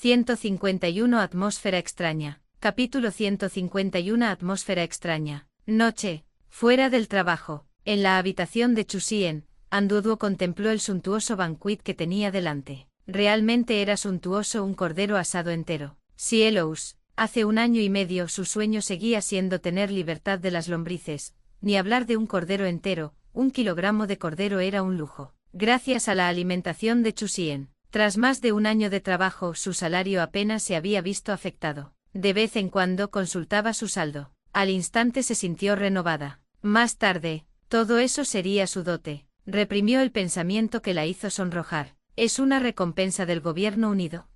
151 Atmósfera extraña. Capítulo 151 Atmósfera extraña. Noche. Fuera del trabajo. En la habitación de Chusien, Anduoduo contempló el suntuoso banquet que tenía delante. Realmente era suntuoso un cordero asado entero. Cielos. Hace 1 año y medio su sueño seguía siendo tener libertad de las lombrices, ni hablar de un cordero entero, 1 kilogramo de cordero era un lujo. Gracias a la alimentación de Chusien, tras más de 1 año de trabajo su salario apenas se había visto afectado. De vez en cuando consultaba su saldo. Al instante se sintió renovada. Más tarde, todo eso sería su dote. Reprimió el pensamiento que la hizo sonrojar. Es una recompensa del Gobierno Unido.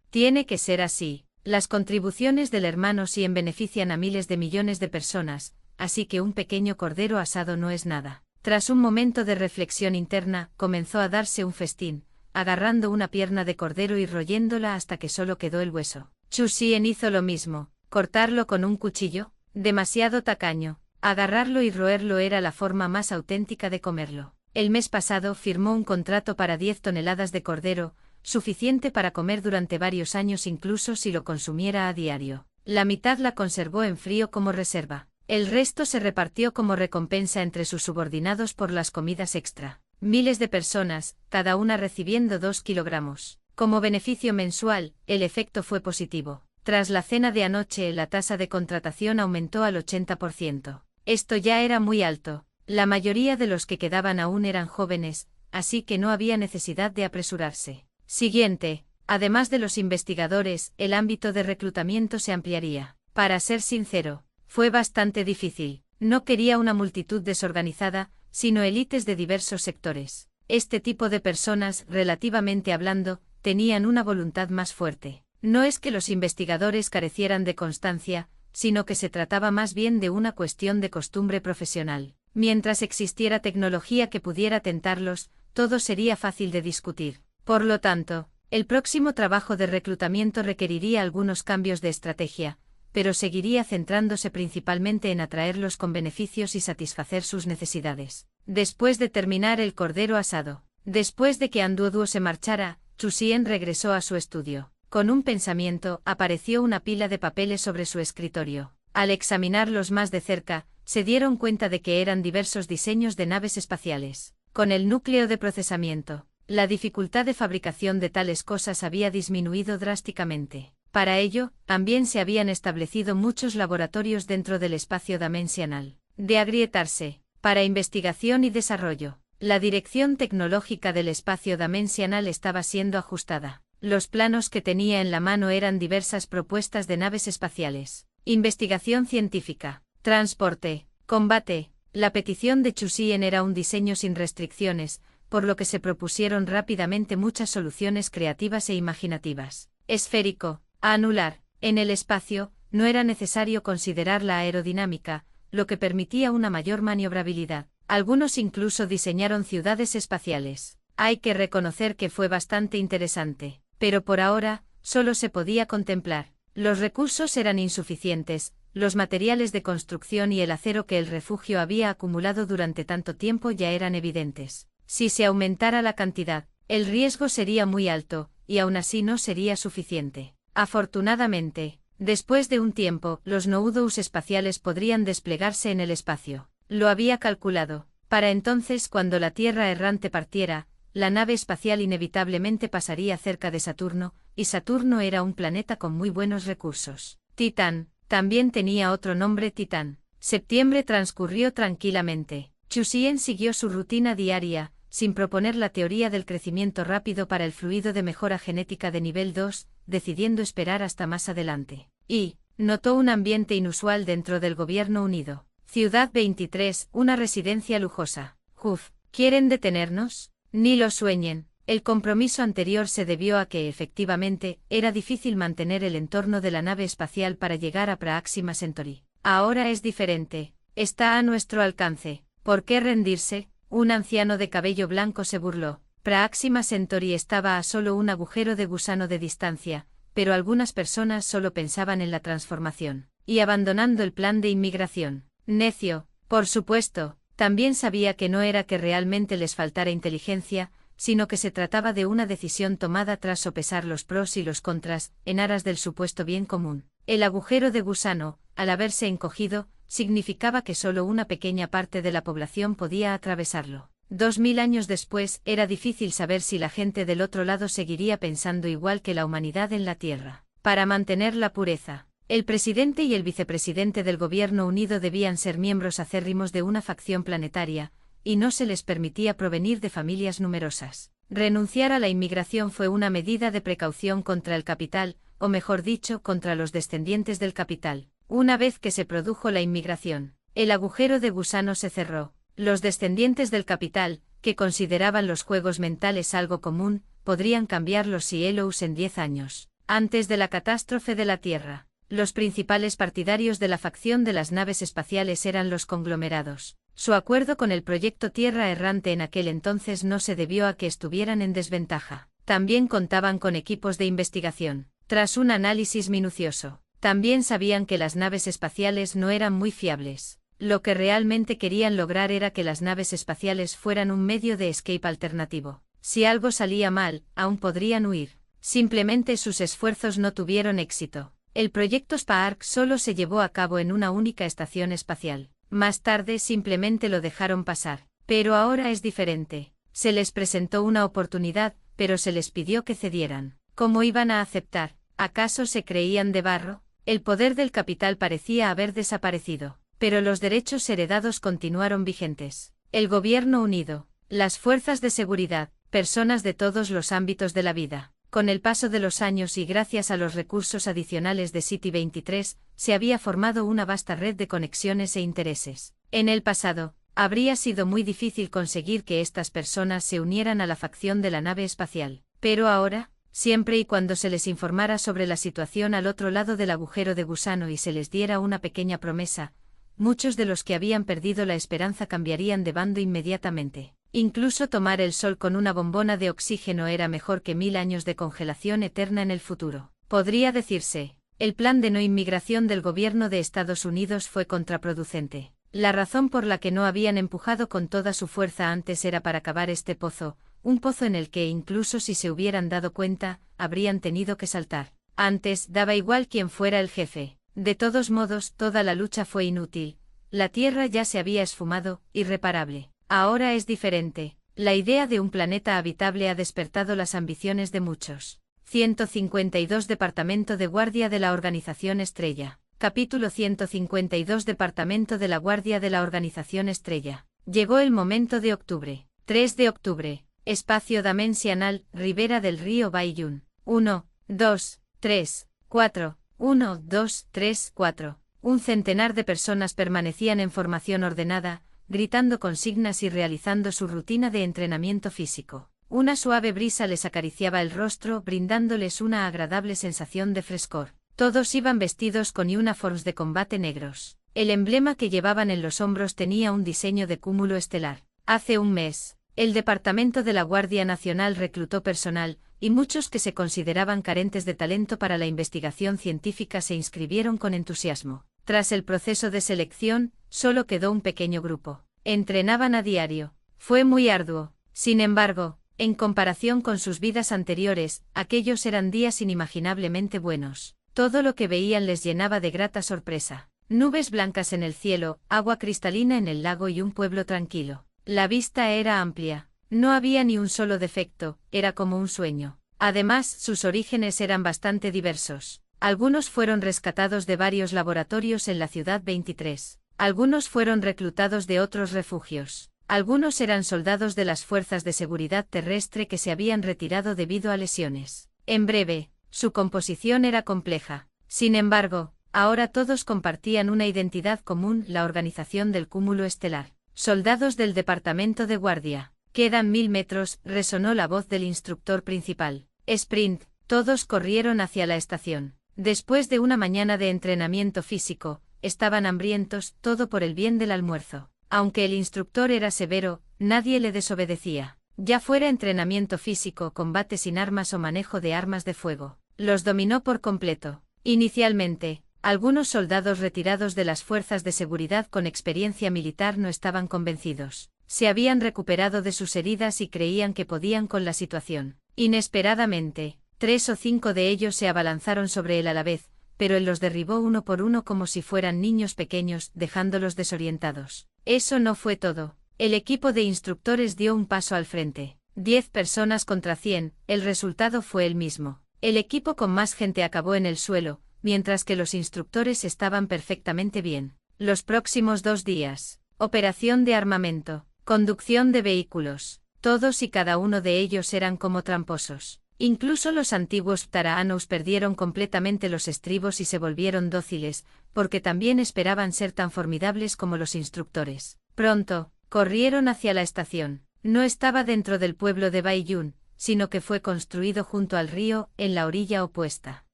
Tiene que ser así. Las contribuciones del hermano Sien benefician a miles de millones de personas, así que un pequeño cordero asado no es nada. Tras un momento de reflexión interna, comenzó a darse un festín, agarrando una pierna de cordero y royéndola hasta que solo quedó el hueso. Chusien hizo lo mismo. ¿Cortarlo con un cuchillo? Demasiado tacaño. Agarrarlo y roerlo era la forma más auténtica de comerlo. El mes pasado firmó un contrato para 10 toneladas de cordero, suficiente para comer durante varios años incluso si lo consumiera a diario. La mitad la conservó en frío como reserva. El resto se repartió como recompensa entre sus subordinados por las comidas extra. Miles de personas, cada una recibiendo 2 kilogramos. Como beneficio mensual, el efecto fue positivo. Tras la cena de anoche, la tasa de contratación aumentó al 80%. Esto ya era muy alto. La mayoría de los que quedaban aún eran jóvenes, así que no había necesidad de apresurarse. Siguiente. Además de los investigadores, el ámbito de reclutamiento se ampliaría. Para ser sincero, fue bastante difícil. No quería una multitud desorganizada, sino élites de diversos sectores. Este tipo de personas, relativamente hablando, tenían una voluntad más fuerte. No es que los investigadores carecieran de constancia, sino que se trataba más bien de una cuestión de costumbre profesional. Mientras existiera tecnología que pudiera tentarlos, todo sería fácil de discutir. Por lo tanto, el próximo trabajo de reclutamiento requeriría algunos cambios de estrategia, pero seguiría centrándose principalmente en atraerlos con beneficios y satisfacer sus necesidades. Después de terminar el cordero asado, después de que Anduoduo se marchara, Chusien regresó a su estudio. Con un pensamiento, apareció una pila de papeles sobre su escritorio. Al examinarlos más de cerca, se dieron cuenta de que eran diversos diseños de naves espaciales. Con el núcleo de procesamiento, la dificultad de fabricación de tales cosas había disminuido drásticamente. Para ello, también se habían establecido muchos laboratorios dentro del espacio dimensional. De agrietarse, para investigación y desarrollo. La dirección tecnológica del espacio dimensional estaba siendo ajustada. Los planos que tenía en la mano eran diversas propuestas de naves espaciales. Investigación científica, transporte, combate. La petición de Chusien era un diseño sin restricciones, por lo que se propusieron rápidamente muchas soluciones creativas e imaginativas. Esférico, a anular. En el espacio, no era necesario considerar la aerodinámica, lo que permitía una mayor maniobrabilidad. Algunos incluso diseñaron ciudades espaciales. Hay que reconocer que fue bastante interesante. Pero por ahora, solo se podía contemplar. Los recursos eran insuficientes, los materiales de construcción y el acero que el refugio había acumulado durante tanto tiempo ya eran evidentes. Si se aumentara la cantidad, el riesgo sería muy alto, y aún así no sería suficiente. Afortunadamente, después de un tiempo, los nodos espaciales podrían desplegarse en el espacio. Lo había calculado. Para entonces, cuando la Tierra errante partiera, la nave espacial inevitablemente pasaría cerca de Saturno, y Saturno era un planeta con muy buenos recursos. Titán, también tenía otro nombre Titán. Septiembre transcurrió tranquilamente. Chusien siguió su rutina diaria, sin proponer la teoría del crecimiento rápido para el fluido de mejora genética de nivel 2, decidiendo esperar hasta más adelante. Y notó un ambiente inusual dentro del Gobierno Unido. Ciudad 23, una residencia lujosa. Uf, ¿quieren detenernos? Ni lo sueñen. El compromiso anterior se debió a que, efectivamente, era difícil mantener el entorno de la nave espacial para llegar a Proxima Centauri. Ahora es diferente. Está a nuestro alcance. ¿Por qué rendirse? Un anciano de cabello blanco se burló. Proxima Centauri estaba a solo un agujero de gusano de distancia, pero algunas personas solo pensaban en la transformación. Y abandonando el plan de inmigración. Necio, por supuesto. También sabía que no era que realmente les faltara inteligencia, sino que se trataba de una decisión tomada tras sopesar los pros y los contras, en aras del supuesto bien común. El agujero de gusano, al haberse encogido, significaba que solo una pequeña parte de la población podía atravesarlo. 2000 años después, era difícil saber si la gente del otro lado seguiría pensando igual que la humanidad en la Tierra. Para mantener la pureza, el presidente y el vicepresidente del Gobierno Unido debían ser miembros acérrimos de una facción planetaria, y no se les permitía provenir de familias numerosas. Renunciar a la inmigración fue una medida de precaución contra el capital, o mejor dicho, contra los descendientes del capital. Una vez que se produjo la inmigración, el agujero de gusano se cerró. Los descendientes del capital, que consideraban los juegos mentales algo común, podrían cambiar los cielos en 10 años. Antes de la catástrofe de la Tierra, los principales partidarios de la facción de las naves espaciales eran los conglomerados. Su acuerdo con el proyecto Tierra Errante en aquel entonces no se debió a que estuvieran en desventaja. También contaban con equipos de investigación. Tras un análisis minucioso, también sabían que las naves espaciales no eran muy fiables. Lo que realmente querían lograr era que las naves espaciales fueran un medio de escape alternativo. Si algo salía mal, aún podrían huir. Simplemente sus esfuerzos no tuvieron éxito. El proyecto Spark solo se llevó a cabo en una única estación espacial. Más tarde simplemente lo dejaron pasar. Pero ahora es diferente. Se les presentó una oportunidad, pero se les pidió que cedieran. ¿Cómo iban a aceptar? ¿Acaso se creían de barro? El poder del capital parecía haber desaparecido, pero los derechos heredados continuaron vigentes. El Gobierno Unido, las fuerzas de seguridad, personas de todos los ámbitos de la vida. Con el paso de los años y gracias a los recursos adicionales de City 23, se había formado una vasta red de conexiones e intereses. En el pasado, habría sido muy difícil conseguir que estas personas se unieran a la facción de la nave espacial. Pero ahora, siempre y cuando se les informara sobre la situación al otro lado del agujero de gusano y se les diera una pequeña promesa, muchos de los que habían perdido la esperanza cambiarían de bando inmediatamente. Incluso tomar el sol con una bombona de oxígeno era mejor que 1000 años de congelación eterna en el futuro. Podría decirse, el plan de no inmigración del gobierno de Estados Unidos fue contraproducente. La razón por la que no habían empujado con toda su fuerza antes era para cavar este pozo, un pozo en el que incluso si se hubieran dado cuenta, habrían tenido que saltar. Antes daba igual quién fuera el jefe. De todos modos, toda la lucha fue inútil. La Tierra ya se había esfumado, irreparable. Ahora es diferente. La idea de un planeta habitable ha despertado las ambiciones de muchos. 152 Departamento de Guardia de la Organización Estrella. Capítulo 152 Departamento de la Guardia de la Organización Estrella. Llegó el momento de octubre. 3 de octubre. Espacio dimensional, ribera del río Baiyun. 1, 2, 3, 4. 1, 2, 3, 4. Un centenar de personas permanecían en formación ordenada, gritando consignas y realizando su rutina de entrenamiento físico. Una suave brisa les acariciaba el rostro, brindándoles una agradable sensación de frescor. Todos iban vestidos con uniformes de combate negros. El emblema que llevaban en los hombros tenía un diseño de cúmulo estelar. Hace un mes, el Departamento de la Guardia Nacional reclutó personal, y muchos que se consideraban carentes de talento para la investigación científica se inscribieron con entusiasmo. Tras el proceso de selección, solo quedó un pequeño grupo. Entrenaban a diario. Fue muy arduo. Sin embargo, en comparación con sus vidas anteriores, aquellos eran días inimaginablemente buenos. Todo lo que veían les llenaba de grata sorpresa. Nubes blancas en el cielo, agua cristalina en el lago y un pueblo tranquilo. La vista era amplia. No había ni un solo defecto, era como un sueño. Además, sus orígenes eran bastante diversos. Algunos fueron rescatados de varios laboratorios en la Ciudad 23. Algunos fueron reclutados de otros refugios. Algunos eran soldados de las fuerzas de seguridad terrestre que se habían retirado debido a lesiones. En breve, su composición era compleja. Sin embargo, ahora todos compartían una identidad común: la organización del cúmulo estelar. Soldados del Departamento de Guardia. Quedan 1000 metros, resonó la voz del instructor principal. Sprint. Todos corrieron hacia la estación. Después de una mañana de entrenamiento físico, estaban hambrientos, todo por el bien del almuerzo. Aunque el instructor era severo, nadie le desobedecía. Ya fuera entrenamiento físico, combate sin armas o manejo de armas de fuego, los dominó por completo. Inicialmente, algunos soldados retirados de las fuerzas de seguridad con experiencia militar no estaban convencidos. Se habían recuperado de sus heridas y creían que podían con la situación. Inesperadamente, 3 o 5 de ellos se abalanzaron sobre él a la vez, pero él los derribó uno por uno como si fueran niños pequeños, dejándolos desorientados. Eso no fue todo. El equipo de instructores dio un paso al frente. 10 personas contra 100, el resultado fue el mismo. El equipo con más gente acabó en el suelo, mientras que los instructores estaban perfectamente bien. Los próximos 2 días. Operación de armamento. Conducción de vehículos. Todos y cada uno de ellos eran como tramposos. Incluso los antiguos Ptarahanos perdieron completamente los estribos y se volvieron dóciles, porque también esperaban ser tan formidables como los instructores. Pronto, corrieron hacia la estación. No estaba dentro del pueblo de Baiyun, sino que fue construido junto al río, en la orilla opuesta.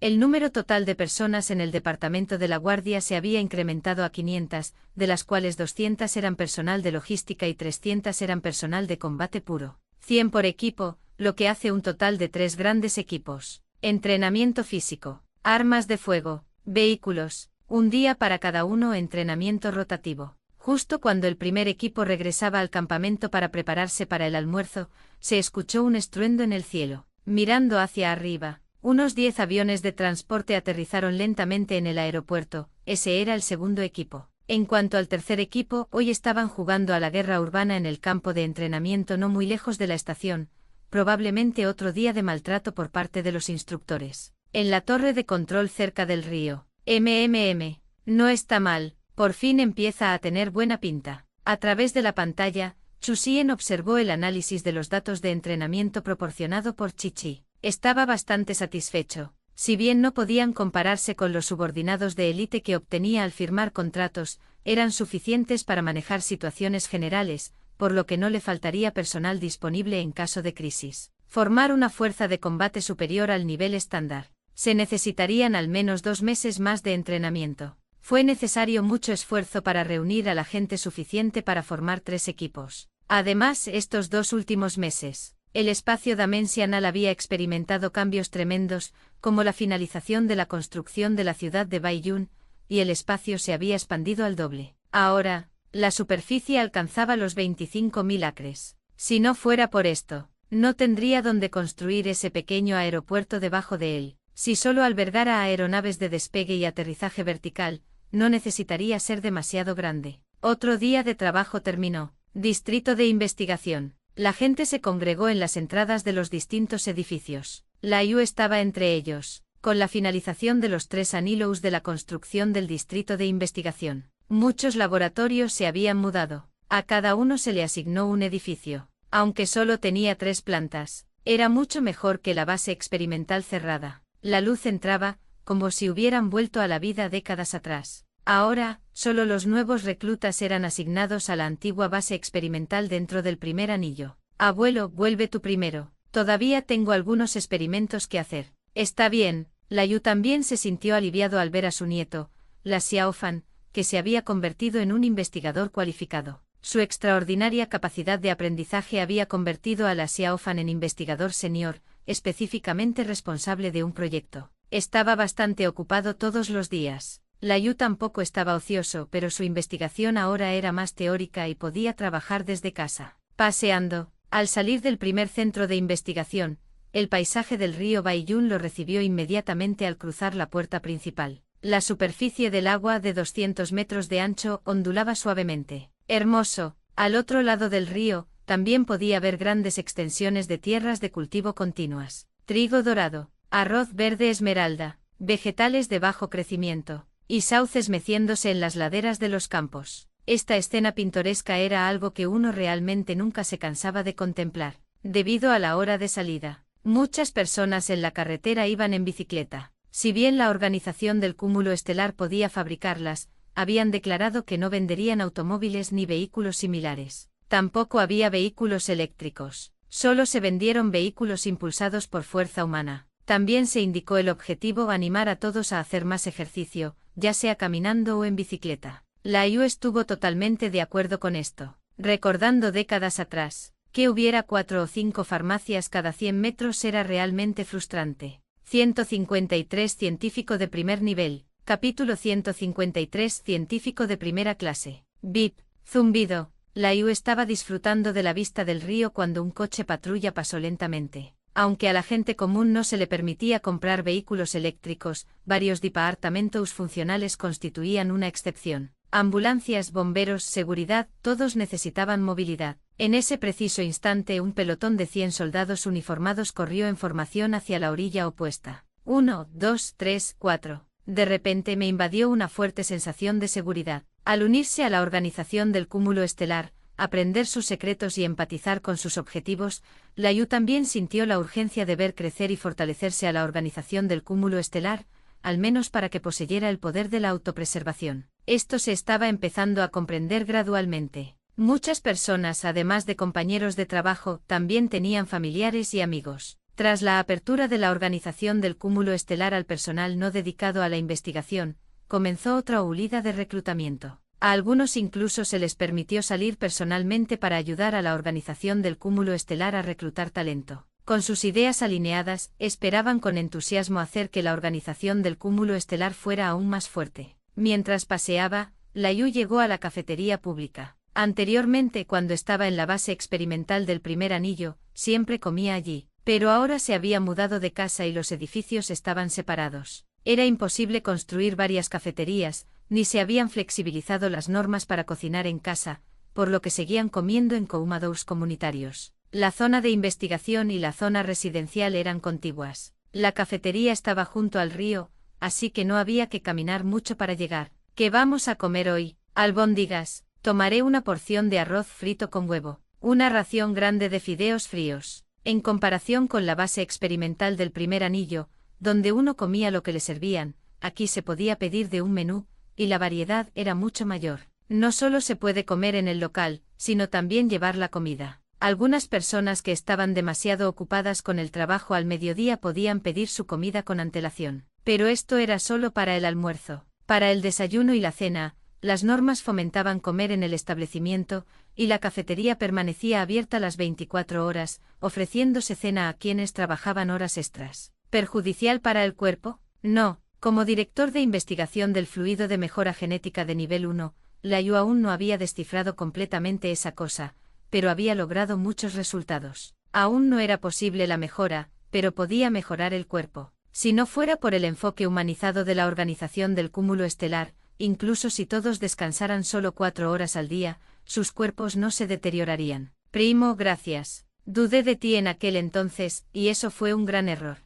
El número total de personas en el departamento de la Guardia se había incrementado a 500, de las cuales 200 eran personal de logística y 300 eran personal de combate puro. 100 por equipo, lo que hace un total de 3 grandes equipos. Entrenamiento físico, armas de fuego, vehículos, un día para cada uno, entrenamiento rotativo. Justo cuando el primer equipo regresaba al campamento para prepararse para el almuerzo, se escuchó un estruendo en el cielo. Mirando hacia arriba, unos 10 aviones de transporte aterrizaron lentamente en el aeropuerto. Ese era el segundo equipo. En cuanto al tercer equipo, hoy estaban jugando a la guerra urbana en el campo de entrenamiento no muy lejos de la estación, probablemente otro día de maltrato por parte de los instructores. En la torre de control cerca del río. No está mal, por fin empieza a tener buena pinta. A través de la pantalla, Chusien observó el análisis de los datos de entrenamiento proporcionado por Chichi. Estaba bastante satisfecho. Si bien no podían compararse con los subordinados de élite que obtenía al firmar contratos, eran suficientes para manejar situaciones generales, por lo que no le faltaría personal disponible en caso de crisis. Formar una fuerza de combate superior al nivel estándar. Se necesitarían al menos 2 meses más de entrenamiento. Fue necesario mucho esfuerzo para reunir a la gente suficiente para formar 3 equipos. Además, estos 2 últimos meses, el espacio dimensional había experimentado cambios tremendos, como la finalización de la construcción de la ciudad de Baiyun, y el espacio se había expandido al doble. Ahora, la superficie alcanzaba los 25.000 acres. Si no fuera por esto, no tendría dónde construir ese pequeño aeropuerto debajo de él. Si solo albergara aeronaves de despegue y aterrizaje vertical, no necesitaría ser demasiado grande. Otro día de trabajo terminó. Distrito de investigación. La gente se congregó en las entradas de los distintos edificios. La IU estaba entre ellos. Con la finalización de los 3 anillos de la construcción del distrito de investigación, muchos laboratorios se habían mudado. A cada uno se le asignó un edificio. Aunque solo tenía 3 plantas, era mucho mejor que la base experimental cerrada. La luz entraba, como si hubieran vuelto a la vida décadas atrás. Ahora, solo los nuevos reclutas eran asignados a la antigua base experimental dentro del primer anillo. Abuelo, vuelve tú primero. Todavía tengo algunos experimentos que hacer. Está bien. La Yu también se sintió aliviado al ver a su nieto, la Xiaofan, que se había convertido en un investigador cualificado. Su extraordinaria capacidad de aprendizaje había convertido a la Xiaofan en investigador senior, específicamente responsable de un proyecto. Estaba bastante ocupado todos los días. La Yu tampoco estaba ocioso, pero su investigación ahora era más teórica y podía trabajar desde casa. Paseando, al salir del primer centro de investigación, el paisaje del río Baiyun lo recibió inmediatamente al cruzar la puerta principal. La superficie del agua, de 200 metros de ancho, ondulaba suavemente. Hermoso. Al otro lado del río, también podía ver grandes extensiones de tierras de cultivo continuas. Trigo dorado, arroz verde esmeralda, vegetales de bajo crecimiento, y sauces meciéndose en las laderas de los campos. Esta escena pintoresca era algo que uno realmente nunca se cansaba de contemplar. Debido a la hora de salida, muchas personas en la carretera iban en bicicleta. Si bien la organización del cúmulo estelar podía fabricarlas, habían declarado que no venderían automóviles ni vehículos similares. Tampoco había vehículos eléctricos. Solo se vendieron vehículos impulsados por fuerza humana. También se indicó el objetivo: animar a todos a hacer más ejercicio, ya sea caminando o en bicicleta. La IU estuvo totalmente de acuerdo con esto. Recordando décadas atrás, que hubiera 4 o 5 farmacias cada 100 metros era realmente frustrante. 153 Científico de primer nivel. Capítulo 153 Científico de primera clase. Bip. Zumbido. Liu estaba disfrutando de la vista del río cuando un coche patrulla pasó lentamente. Aunque a la gente común no se le permitía comprar vehículos eléctricos, varios departamentos funcionales constituían una excepción. Ambulancias, bomberos, seguridad, todos necesitaban movilidad. En ese preciso instante un pelotón de 100 soldados uniformados corrió en formación hacia la orilla opuesta. 1, 2, 3, 4. De repente me invadió una fuerte sensación de seguridad. Al unirse a la organización del cúmulo estelar, aprender sus secretos y empatizar con sus objetivos, Liu también sintió la urgencia de ver crecer y fortalecerse a la organización del cúmulo estelar, al menos para que poseyera el poder de la autopreservación. Esto se estaba empezando a comprender gradualmente. Muchas personas, además de compañeros de trabajo, también tenían familiares y amigos. Tras la apertura de la organización del cúmulo estelar al personal no dedicado a la investigación, comenzó otra huida de reclutamiento. A algunos incluso se les permitió salir personalmente para ayudar a la organización del cúmulo estelar a reclutar talento. Con sus ideas alineadas, esperaban con entusiasmo hacer que la organización del cúmulo estelar fuera aún más fuerte. Mientras paseaba, Liu llegó a la cafetería pública. Anteriormente, cuando estaba en la base experimental del primer anillo, siempre comía allí, pero ahora se había mudado de casa y los edificios estaban separados. Era imposible construir varias cafeterías, ni se habían flexibilizado las normas para cocinar en casa, por lo que seguían comiendo en commodores comunitarios. La zona de investigación y la zona residencial eran contiguas. La cafetería estaba junto al río, así que no había que caminar mucho para llegar. ¿Qué vamos a comer hoy? Albóndigas. Tomaré una porción de arroz frito con huevo, una ración grande de fideos fríos. En comparación con la base experimental del primer anillo, donde uno comía lo que le servían, aquí se podía pedir de un menú, y la variedad era mucho mayor. No solo se puede comer en el local, sino también llevar la comida. Algunas personas que estaban demasiado ocupadas con el trabajo al mediodía podían pedir su comida con antelación. Pero esto era solo para el almuerzo. Para el desayuno y la cena, las normas fomentaban comer en el establecimiento, y la cafetería permanecía abierta las 24 horas, ofreciéndose cena a quienes trabajaban horas extras. ¿Perjudicial para el cuerpo? No. Como director de investigación del fluido de mejora genética de nivel 1, Liu aún no había descifrado completamente esa cosa, pero había logrado muchos resultados. Aún no era posible la mejora, pero podía mejorar el cuerpo. Si no fuera por el enfoque humanizado de la organización del cúmulo estelar, incluso si todos descansaran solo 4 horas al día, sus cuerpos no se deteriorarían. Primo, gracias. Dudé de ti en aquel entonces, y eso fue un gran error.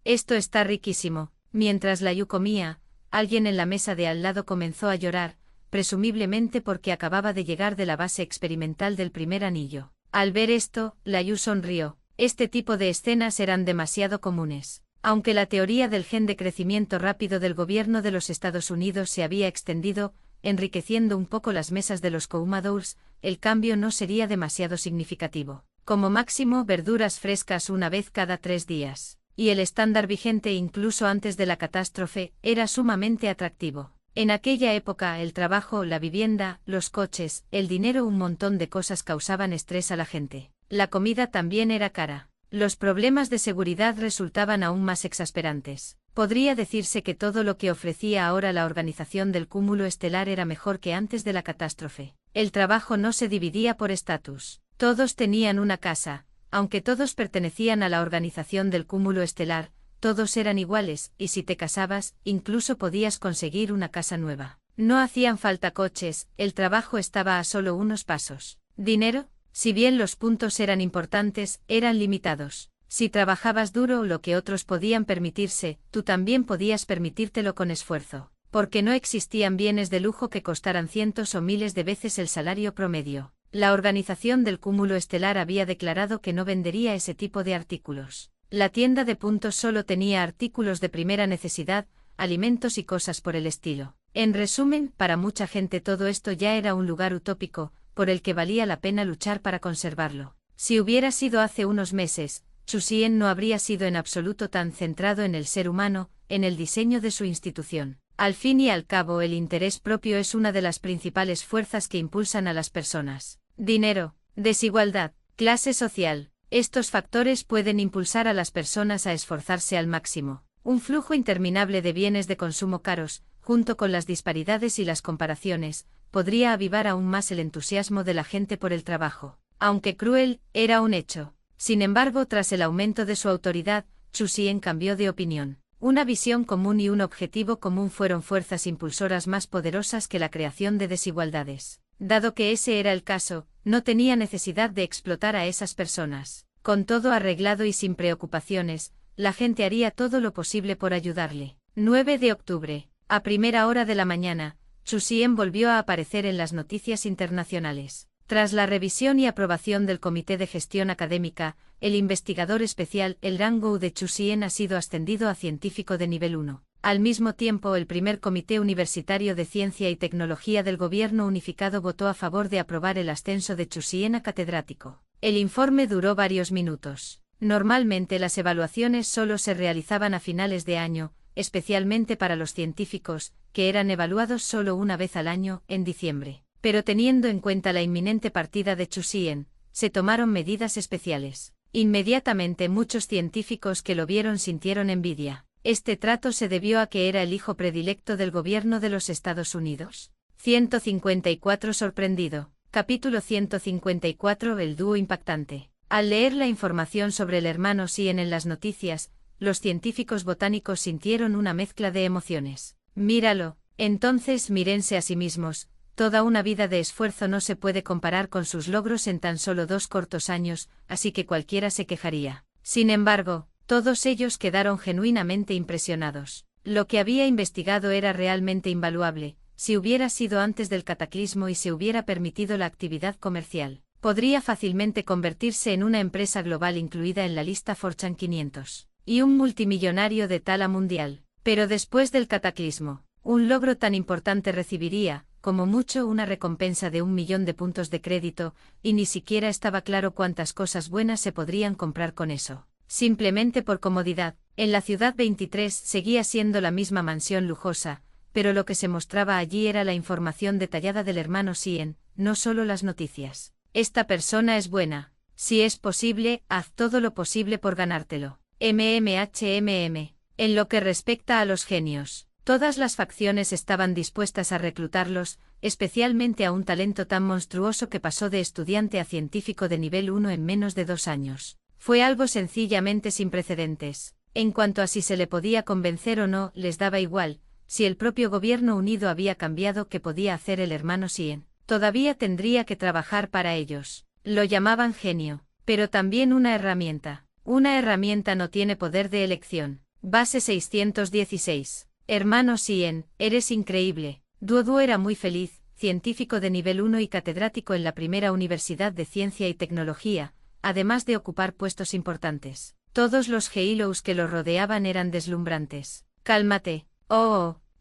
Esto está riquísimo. Mientras Liu comía, alguien en la mesa de al lado comenzó a llorar, presumiblemente porque acababa de llegar de la base experimental del primer anillo. Al ver esto, Liu sonrió. Este tipo de escenas eran demasiado comunes. Aunque la teoría del gen de crecimiento rápido del gobierno de los Estados Unidos se había extendido, enriqueciendo un poco las mesas de los commodores, el cambio no sería demasiado significativo. Como máximo, verduras frescas una vez cada 3 días. Y el estándar vigente incluso antes de la catástrofe era sumamente atractivo. En aquella época el trabajo, la vivienda, los coches, el dinero, un montón de cosas causaban estrés a la gente. La comida también era cara. Los problemas de seguridad resultaban aún más exasperantes. Podría decirse que todo lo que ofrecía ahora la organización del cúmulo estelar era mejor que antes de la catástrofe. El trabajo no se dividía por estatus. Todos tenían una casa. Aunque todos pertenecían a la organización del cúmulo estelar, todos eran iguales, y si te casabas, incluso podías conseguir una casa nueva. No hacían falta coches, el trabajo estaba a solo unos pasos. ¿Dinero? Si bien los puntos eran importantes, eran limitados. Si trabajabas duro o lo que otros podían permitirse, tú también podías permitírtelo con esfuerzo. Porque no existían bienes de lujo que costaran cientos o miles de veces el salario promedio. La organización del cúmulo estelar había declarado que no vendería ese tipo de artículos. La tienda de puntos solo tenía artículos de primera necesidad, alimentos y cosas por el estilo. En resumen, para mucha gente todo esto ya era un lugar utópico, por el que valía la pena luchar para conservarlo. Si hubiera sido hace unos meses, Chusien no habría sido en absoluto tan centrado en el ser humano, en el diseño de su institución. Al fin y al cabo, el interés propio es una de las principales fuerzas que impulsan a las personas. Dinero, desigualdad, clase social. Estos factores pueden impulsar a las personas a esforzarse al máximo. Un flujo interminable de bienes de consumo caros, junto con las disparidades y las comparaciones, podría avivar aún más el entusiasmo de la gente por el trabajo. Aunque cruel, era un hecho. Sin embargo, tras el aumento de su autoridad, Chu Xian cambió de opinión. Una visión común y un objetivo común fueron fuerzas impulsoras más poderosas que la creación de desigualdades. Dado que ese era el caso, no tenía necesidad de explotar a esas personas. Con todo arreglado y sin preocupaciones, la gente haría todo lo posible por ayudarle. 9 de octubre. A primera hora de la mañana, Chu Xian volvió a aparecer en las noticias internacionales. Tras la revisión y aprobación del Comité de Gestión Académica, el investigador especial, el rango de Chu Xian ha sido ascendido a científico de nivel 1. Al mismo tiempo, el primer Comité Universitario de Ciencia y Tecnología del Gobierno Unificado votó a favor de aprobar el ascenso de Chu Xian a catedrático. El informe duró varios minutos. Normalmente las evaluaciones solo se realizaban a finales de año, especialmente para los científicos, que eran evaluados solo una vez al año, en diciembre. Pero teniendo en cuenta la inminente partida de Chu Xian, se tomaron medidas especiales. Inmediatamente muchos científicos que lo vieron sintieron envidia. Este trato se debió a que era el hijo predilecto del gobierno de los Estados Unidos. 154 sorprendido. Capítulo 154 El dúo impactante. Al leer la información sobre el hermano Xian en las noticias, los científicos botánicos sintieron una mezcla de emociones. Míralo. Entonces mírense a sí mismos. Toda una vida de esfuerzo no se puede comparar con sus logros en tan solo 2 cortos años, así que cualquiera se quejaría. Sin embargo, todos ellos quedaron genuinamente impresionados. Lo que había investigado era realmente invaluable. Si hubiera sido antes del cataclismo y se hubiera permitido la actividad comercial, podría fácilmente convertirse en una empresa global incluida en la lista Fortune 500, y un multimillonario de talla mundial. Pero después del cataclismo, un logro tan importante recibiría, como mucho, una recompensa de 1 millón de puntos de crédito, y ni siquiera estaba claro cuántas cosas buenas se podrían comprar con eso. Simplemente por comodidad, en la ciudad 23 seguía siendo la misma mansión lujosa, pero lo que se mostraba allí era la información detallada del hermano Xian, no solo las noticias. Esta persona es buena. Si es posible, haz todo lo posible por ganártelo. MMHMM. En lo que respecta a los genios, todas las facciones estaban dispuestas a reclutarlos, especialmente a un talento tan monstruoso que pasó de estudiante a científico de nivel 1 en menos de 2 años. Fue algo sencillamente sin precedentes. En cuanto a si se le podía convencer o no, les daba igual. Si el propio gobierno unido había cambiado, ¿qué podía hacer el hermano Xian? Todavía tendría que trabajar para ellos. Lo llamaban genio, pero también una herramienta. Una herramienta no tiene poder de elección. Base 616. Hermano Xian, eres increíble. Duoduo era muy feliz, científico de nivel 1 y catedrático en la primera universidad de ciencia y tecnología, además de ocupar puestos importantes. Todos los Heilos que lo rodeaban eran deslumbrantes. Cálmate.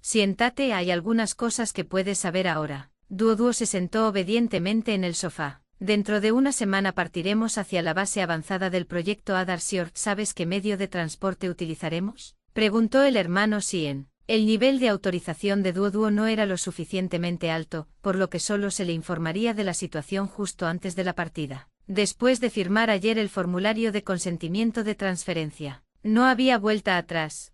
Siéntate, hay algunas cosas que puedes saber ahora. Duoduo se sentó obedientemente en el sofá. Dentro de una semana partiremos hacia la base avanzada del proyecto Adarsior. ¿Sabes qué medio de transporte utilizaremos?, preguntó el hermano Xian. El nivel de autorización de Duoduo no era lo suficientemente alto, por lo que solo se le informaría de la situación justo antes de la partida. Después de firmar ayer el formulario de consentimiento de transferencia, no había vuelta atrás.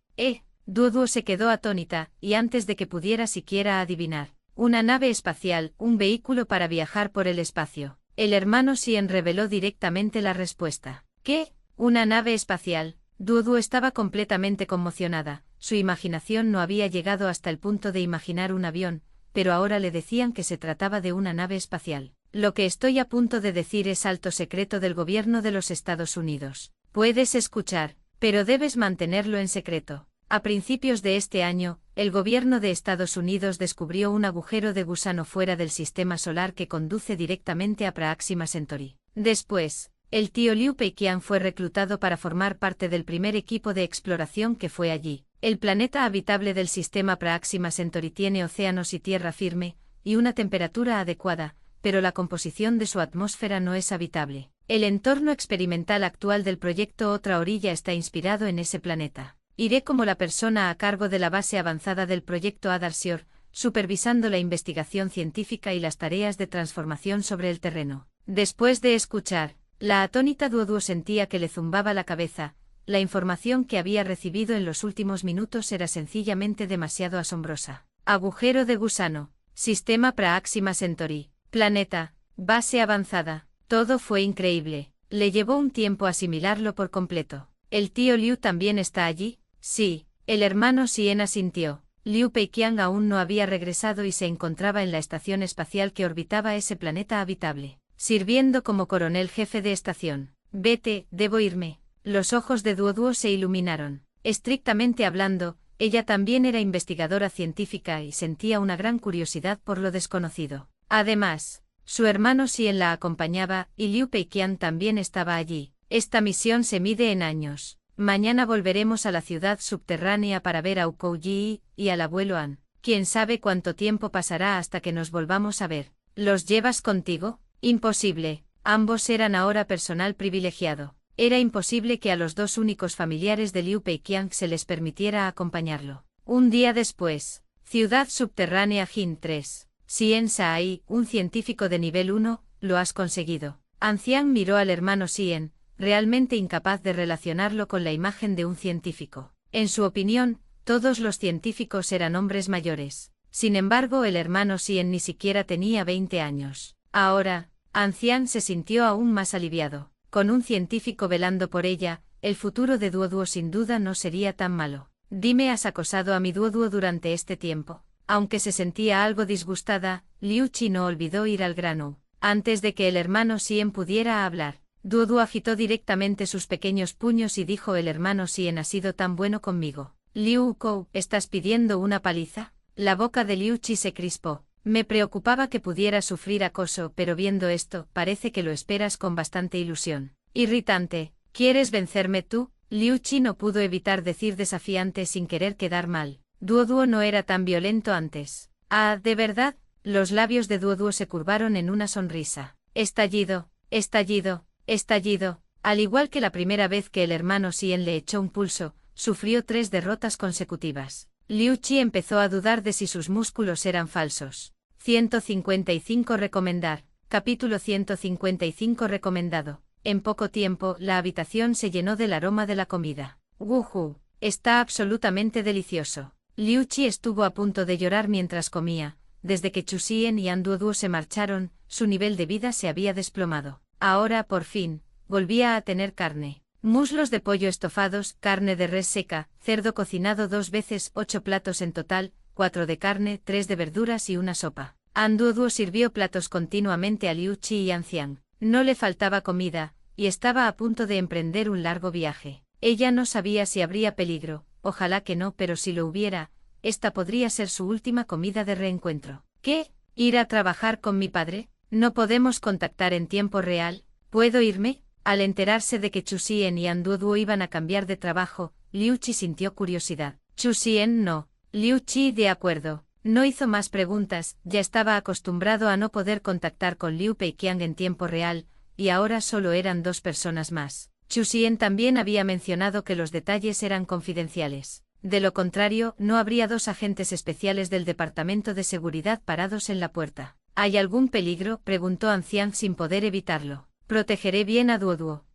Duoduo se quedó atónita, y antes de que pudiera siquiera adivinar. Una nave espacial, un vehículo para viajar por el espacio. El hermano Xian reveló directamente la respuesta. ¿Qué? ¿Una nave espacial? Duoduo estaba completamente conmocionada. Su imaginación no había llegado hasta el punto de imaginar un avión, pero ahora le decían que se trataba de una nave espacial. Lo que estoy a punto de decir es alto secreto del gobierno de los Estados Unidos. Puedes escuchar, pero debes mantenerlo en secreto. A principios de este año, el gobierno de Estados Unidos descubrió un agujero de gusano fuera del sistema solar que conduce directamente a Proxima Centauri. Después, el tío Liu Peiqian fue reclutado para formar parte del primer equipo de exploración que fue allí. El planeta habitable del sistema Proxima Centauri tiene océanos y tierra firme, y una temperatura adecuada, pero la composición de su atmósfera no es habitable. El entorno experimental actual del proyecto Otra Orilla está inspirado en ese planeta. Iré como la persona a cargo de la base avanzada del proyecto Adarsior, supervisando la investigación científica y las tareas de transformación sobre el terreno. Después de escuchar, la atónita Duoduo sentía que le zumbaba la cabeza. La información que había recibido en los últimos minutos era sencillamente demasiado asombrosa. Agujero de gusano. Sistema Praxima Centauri. Planeta. Base avanzada. Todo fue increíble. Le llevó un tiempo asimilarlo por completo. ¿El tío Liu también está allí? Sí. El hermano Sien asintió. Liu Peiqiang aún no había regresado y se encontraba en la estación espacial que orbitaba ese planeta habitable, sirviendo como coronel jefe de estación. Vete, debo irme. Los ojos de Duoduo se iluminaron. Estrictamente hablando, ella también era investigadora científica y sentía una gran curiosidad por lo desconocido. Además, su hermano Sien la acompañaba y Liu Peiqiang también estaba allí. Esta misión se mide en años. Mañana volveremos a la ciudad subterránea para ver a Ukou Yi y al abuelo An. ¿Quién sabe cuánto tiempo pasará hasta que nos volvamos a ver? ¿Los llevas contigo? Imposible. Ambos eran ahora personal privilegiado. Era imposible que a los dos únicos familiares de Liu Peiqiang se les permitiera acompañarlo. Un día después, ciudad subterránea Jin 3. Sien Sai, un científico de nivel 1, lo has conseguido. Ancian miró al hermano Sien, realmente incapaz de relacionarlo con la imagen de un científico. En su opinión, todos los científicos eran hombres mayores. Sin embargo, el hermano Sien ni siquiera tenía 20 años. Ahora, Ancian se sintió aún más aliviado. Con un científico velando por ella, el futuro de Duoduo sin duda no sería tan malo. Dime, ¿has acosado a mi Duoduo durante este tiempo? Aunque se sentía algo disgustada, Liu Qi no olvidó ir al grano. Antes de que el hermano Sien pudiera hablar, Duoduo agitó directamente sus pequeños puños y dijo: el hermano Sien ha sido tan bueno conmigo. Liu Kou, ¿estás pidiendo una paliza? La boca de Liu Qi se crispó. Me preocupaba que pudiera sufrir acoso, pero viendo esto, parece que lo esperas con bastante ilusión. Irritante. ¿Quieres vencerme tú? Liu Qi no pudo evitar decir desafiante sin querer quedar mal. Duoduo no era tan violento antes. Ah, ¿de verdad? Los labios de Duoduo se curvaron en una sonrisa. Estallido, estallido, estallido. Al igual que la primera vez que el hermano Sien le echó un pulso, sufrió 3 derrotas consecutivas. Liu Qi empezó a dudar de si sus músculos eran falsos. 155 recomendar. Capítulo 155 recomendado. En poco tiempo, la habitación se llenó del aroma de la comida. ¡Wuhu! Está absolutamente delicioso. Liu Qi estuvo a punto de llorar mientras comía. Desde que Chu Xian y An Duoduo se marcharon, su nivel de vida se había desplomado. Ahora, por fin, volvía a tener carne. Muslos de pollo estofados, carne de res seca, cerdo cocinado 2 veces, 8 platos en total, 4 de carne, 3 de verduras y una sopa. An Duoduo sirvió platos continuamente a Liu Qi y Ancian. No le faltaba comida, y estaba a punto de emprender un largo viaje. Ella no sabía si habría peligro, ojalá que no, pero si lo hubiera, esta podría ser su última comida de reencuentro. ¿Qué? ¿Ir a trabajar con mi padre? ¿No podemos contactar en tiempo real? ¿Puedo irme? Al enterarse de que Chu Xian y An Duoduo iban a cambiar de trabajo, Liu Qi sintió curiosidad. Chu Xian no. Liu Qi de acuerdo. No hizo más preguntas, ya estaba acostumbrado a no poder contactar con Liu Peiqiang en tiempo real, y ahora solo eran 2 personas más. Chu Xian también había mencionado que los detalles eran confidenciales. De lo contrario, no habría 2 agentes especiales del Departamento de Seguridad parados en la puerta. ¿Hay algún peligro?, preguntó Ancian sin poder evitarlo. Protegeré bien a Duoduo.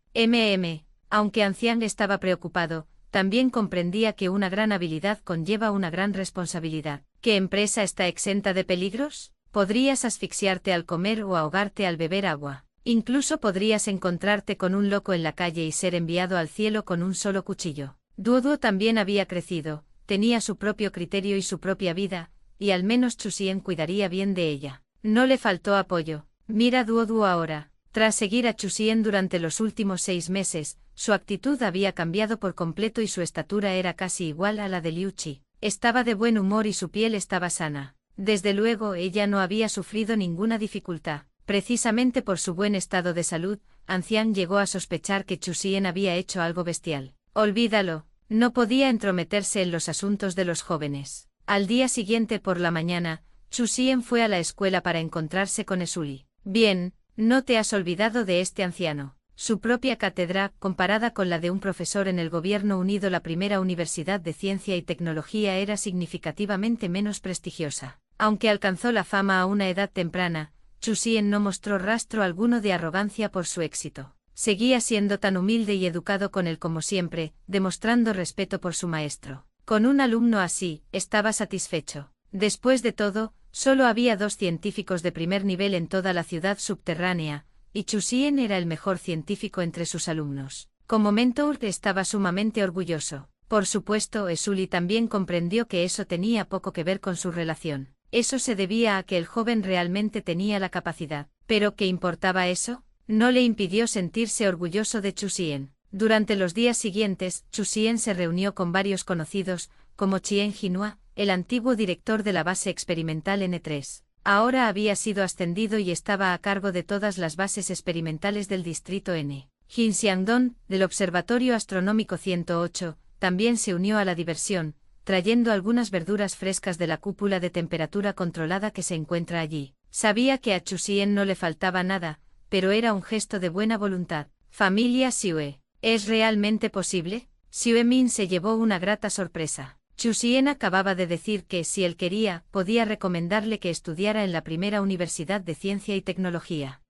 Aunque Ancian estaba preocupado, también comprendía que una gran habilidad conlleva una gran responsabilidad. ¿Qué empresa está exenta de peligros? Podrías asfixiarte al comer o ahogarte al beber agua. Incluso podrías encontrarte con un loco en la calle y ser enviado al cielo con un solo cuchillo. Duoduo también había crecido, tenía su propio criterio y su propia vida, y al menos Chu Xian cuidaría bien de ella. No le faltó apoyo. Mira Duoduo ahora. Tras seguir a Chu Xian durante los últimos 6 meses, su actitud había cambiado por completo y su estatura era casi igual a la de Liu Qi. Estaba de buen humor y su piel estaba sana. Desde luego ella no había sufrido ninguna dificultad. Precisamente por su buen estado de salud, Ancian llegó a sospechar que Chu Xian había hecho algo bestial. Olvídalo, no podía entrometerse en los asuntos de los jóvenes. Al día siguiente por la mañana, Chu Xian fue a la escuela para encontrarse con Esuli. Bien, no te has olvidado de este anciano. Su propia cátedra, comparada con la de un profesor en el Gobierno Unido, la primera universidad de ciencia y tecnología, era significativamente menos prestigiosa. Aunque alcanzó la fama a una edad temprana, Chu Xian no mostró rastro alguno de arrogancia por su éxito. Seguía siendo tan humilde y educado con él como siempre, demostrando respeto por su maestro. Con un alumno así, estaba satisfecho. Después de todo, Solo había 2 científicos de primer nivel en toda la ciudad subterránea, y Chu Xian era el mejor científico entre sus alumnos. Como mentor estaba sumamente orgulloso. Por supuesto, Esuli también comprendió que eso tenía poco que ver con su relación. Eso se debía a que el joven realmente tenía la capacidad. ¿Pero qué importaba eso? No le impidió sentirse orgulloso de Chu Xian. Durante los días siguientes, Chu Xian se reunió con varios conocidos, como Chien Jinhua, el antiguo director de la base experimental N3. Ahora había sido ascendido y estaba a cargo de todas las bases experimentales del distrito N. Jin Xiangdong, del Observatorio Astronómico 108, también se unió a la diversión, trayendo algunas verduras frescas de la cúpula de temperatura controlada que se encuentra allí. Sabía que a Chu Xian no le faltaba nada, pero era un gesto de buena voluntad. Familia Xue. ¿Es realmente posible? Xue Min se llevó una grata sorpresa. Chu Xian acababa de decir que, si él quería, podía recomendarle que estudiara en la primera universidad de ciencia y tecnología.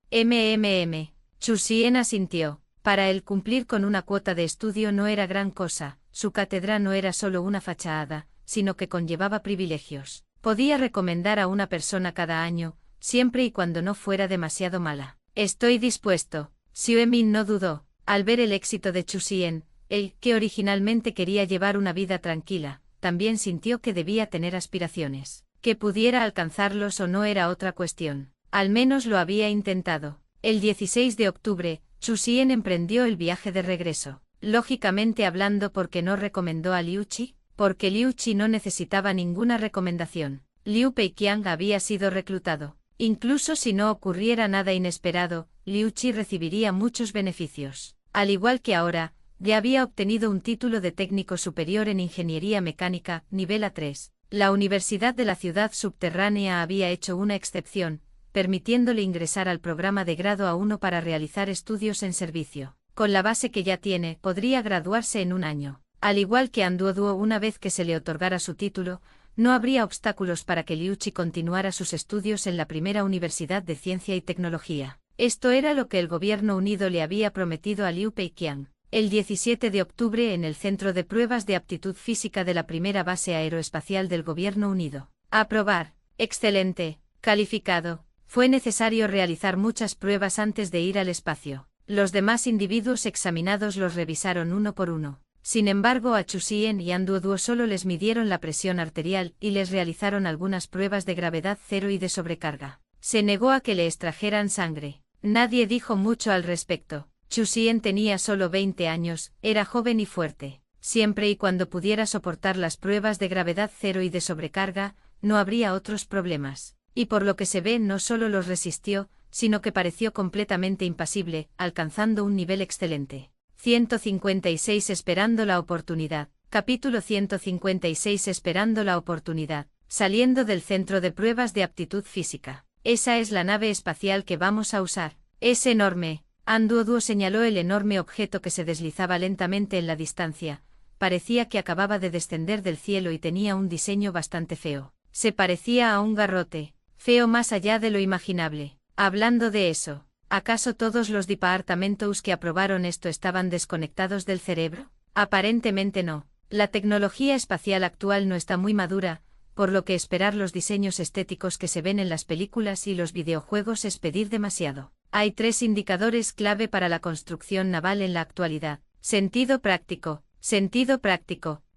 Chu Xian asintió. Para él cumplir con una cuota de estudio no era gran cosa, su cátedra no era solo una fachada, sino que conllevaba privilegios. Podía recomendar a una persona cada año, siempre y cuando no fuera demasiado mala. Estoy dispuesto. Xue Min no dudó. Al ver el éxito de Chu Xian, él, que originalmente quería llevar una vida tranquila, también sintió que debía tener aspiraciones. Que pudiera alcanzarlos o no era otra cuestión. Al menos lo había intentado. El 16 de octubre, Chu Xian emprendió el viaje de regreso. Lógicamente hablando, porque no recomendó a Liu Qi, porque Liu Qi no necesitaba ninguna recomendación. Liu Peiqiang había sido reclutado. Incluso si no ocurriera nada inesperado, Liu Qi recibiría muchos beneficios. Al igual que ahora, ya había obtenido un título de técnico superior en ingeniería mecánica, nivel A3. La Universidad de la Ciudad Subterránea había hecho una excepción, permitiéndole ingresar al programa de grado A1 para realizar estudios en servicio. Con la base que ya tiene, podría graduarse en un año. Al igual que Anduoduo, una vez que se le otorgara su título, no habría obstáculos para que Liu Qi continuara sus estudios en la primera universidad de ciencia y tecnología. Esto era lo que el Gobierno Unido le había prometido a Liu Peiqiang. El 17 de octubre, en el Centro de Pruebas de Aptitud Física de la primera base aeroespacial del Gobierno Unido. Aprobar. Excelente. Calificado. Fue necesario realizar muchas pruebas antes de ir al espacio. Los demás individuos examinados los revisaron uno por uno. Sin embargo, a Chu Xian y Anduoduo solo les midieron la presión arterial y les realizaron algunas pruebas de gravedad cero y de sobrecarga. Se negó a que le extrajeran sangre. Nadie dijo mucho al respecto. Chu Xian tenía solo 20 años, era joven y fuerte. Siempre y cuando pudiera soportar las pruebas de gravedad cero y de sobrecarga, no habría otros problemas. Y por lo que se ve, no solo los resistió, sino que pareció completamente impasible, alcanzando un nivel excelente. 156 Esperando la oportunidad. Capítulo 156 Esperando la oportunidad. Saliendo del centro de pruebas de aptitud física. Esa es la nave espacial que vamos a usar. Es enorme. Anduoduo señaló el enorme objeto que se deslizaba lentamente en la distancia. Parecía que acababa de descender del cielo y tenía un diseño bastante feo. Se parecía a un garrote. Feo más allá de lo imaginable. Hablando de eso, ¿acaso todos los departamentos que aprobaron esto estaban desconectados del cerebro? Aparentemente no. La tecnología espacial actual no está muy madura, por lo que esperar los diseños estéticos que se ven en las películas y los videojuegos es pedir demasiado. Hay 3 indicadores clave para la construcción naval en la actualidad. Sentido práctico,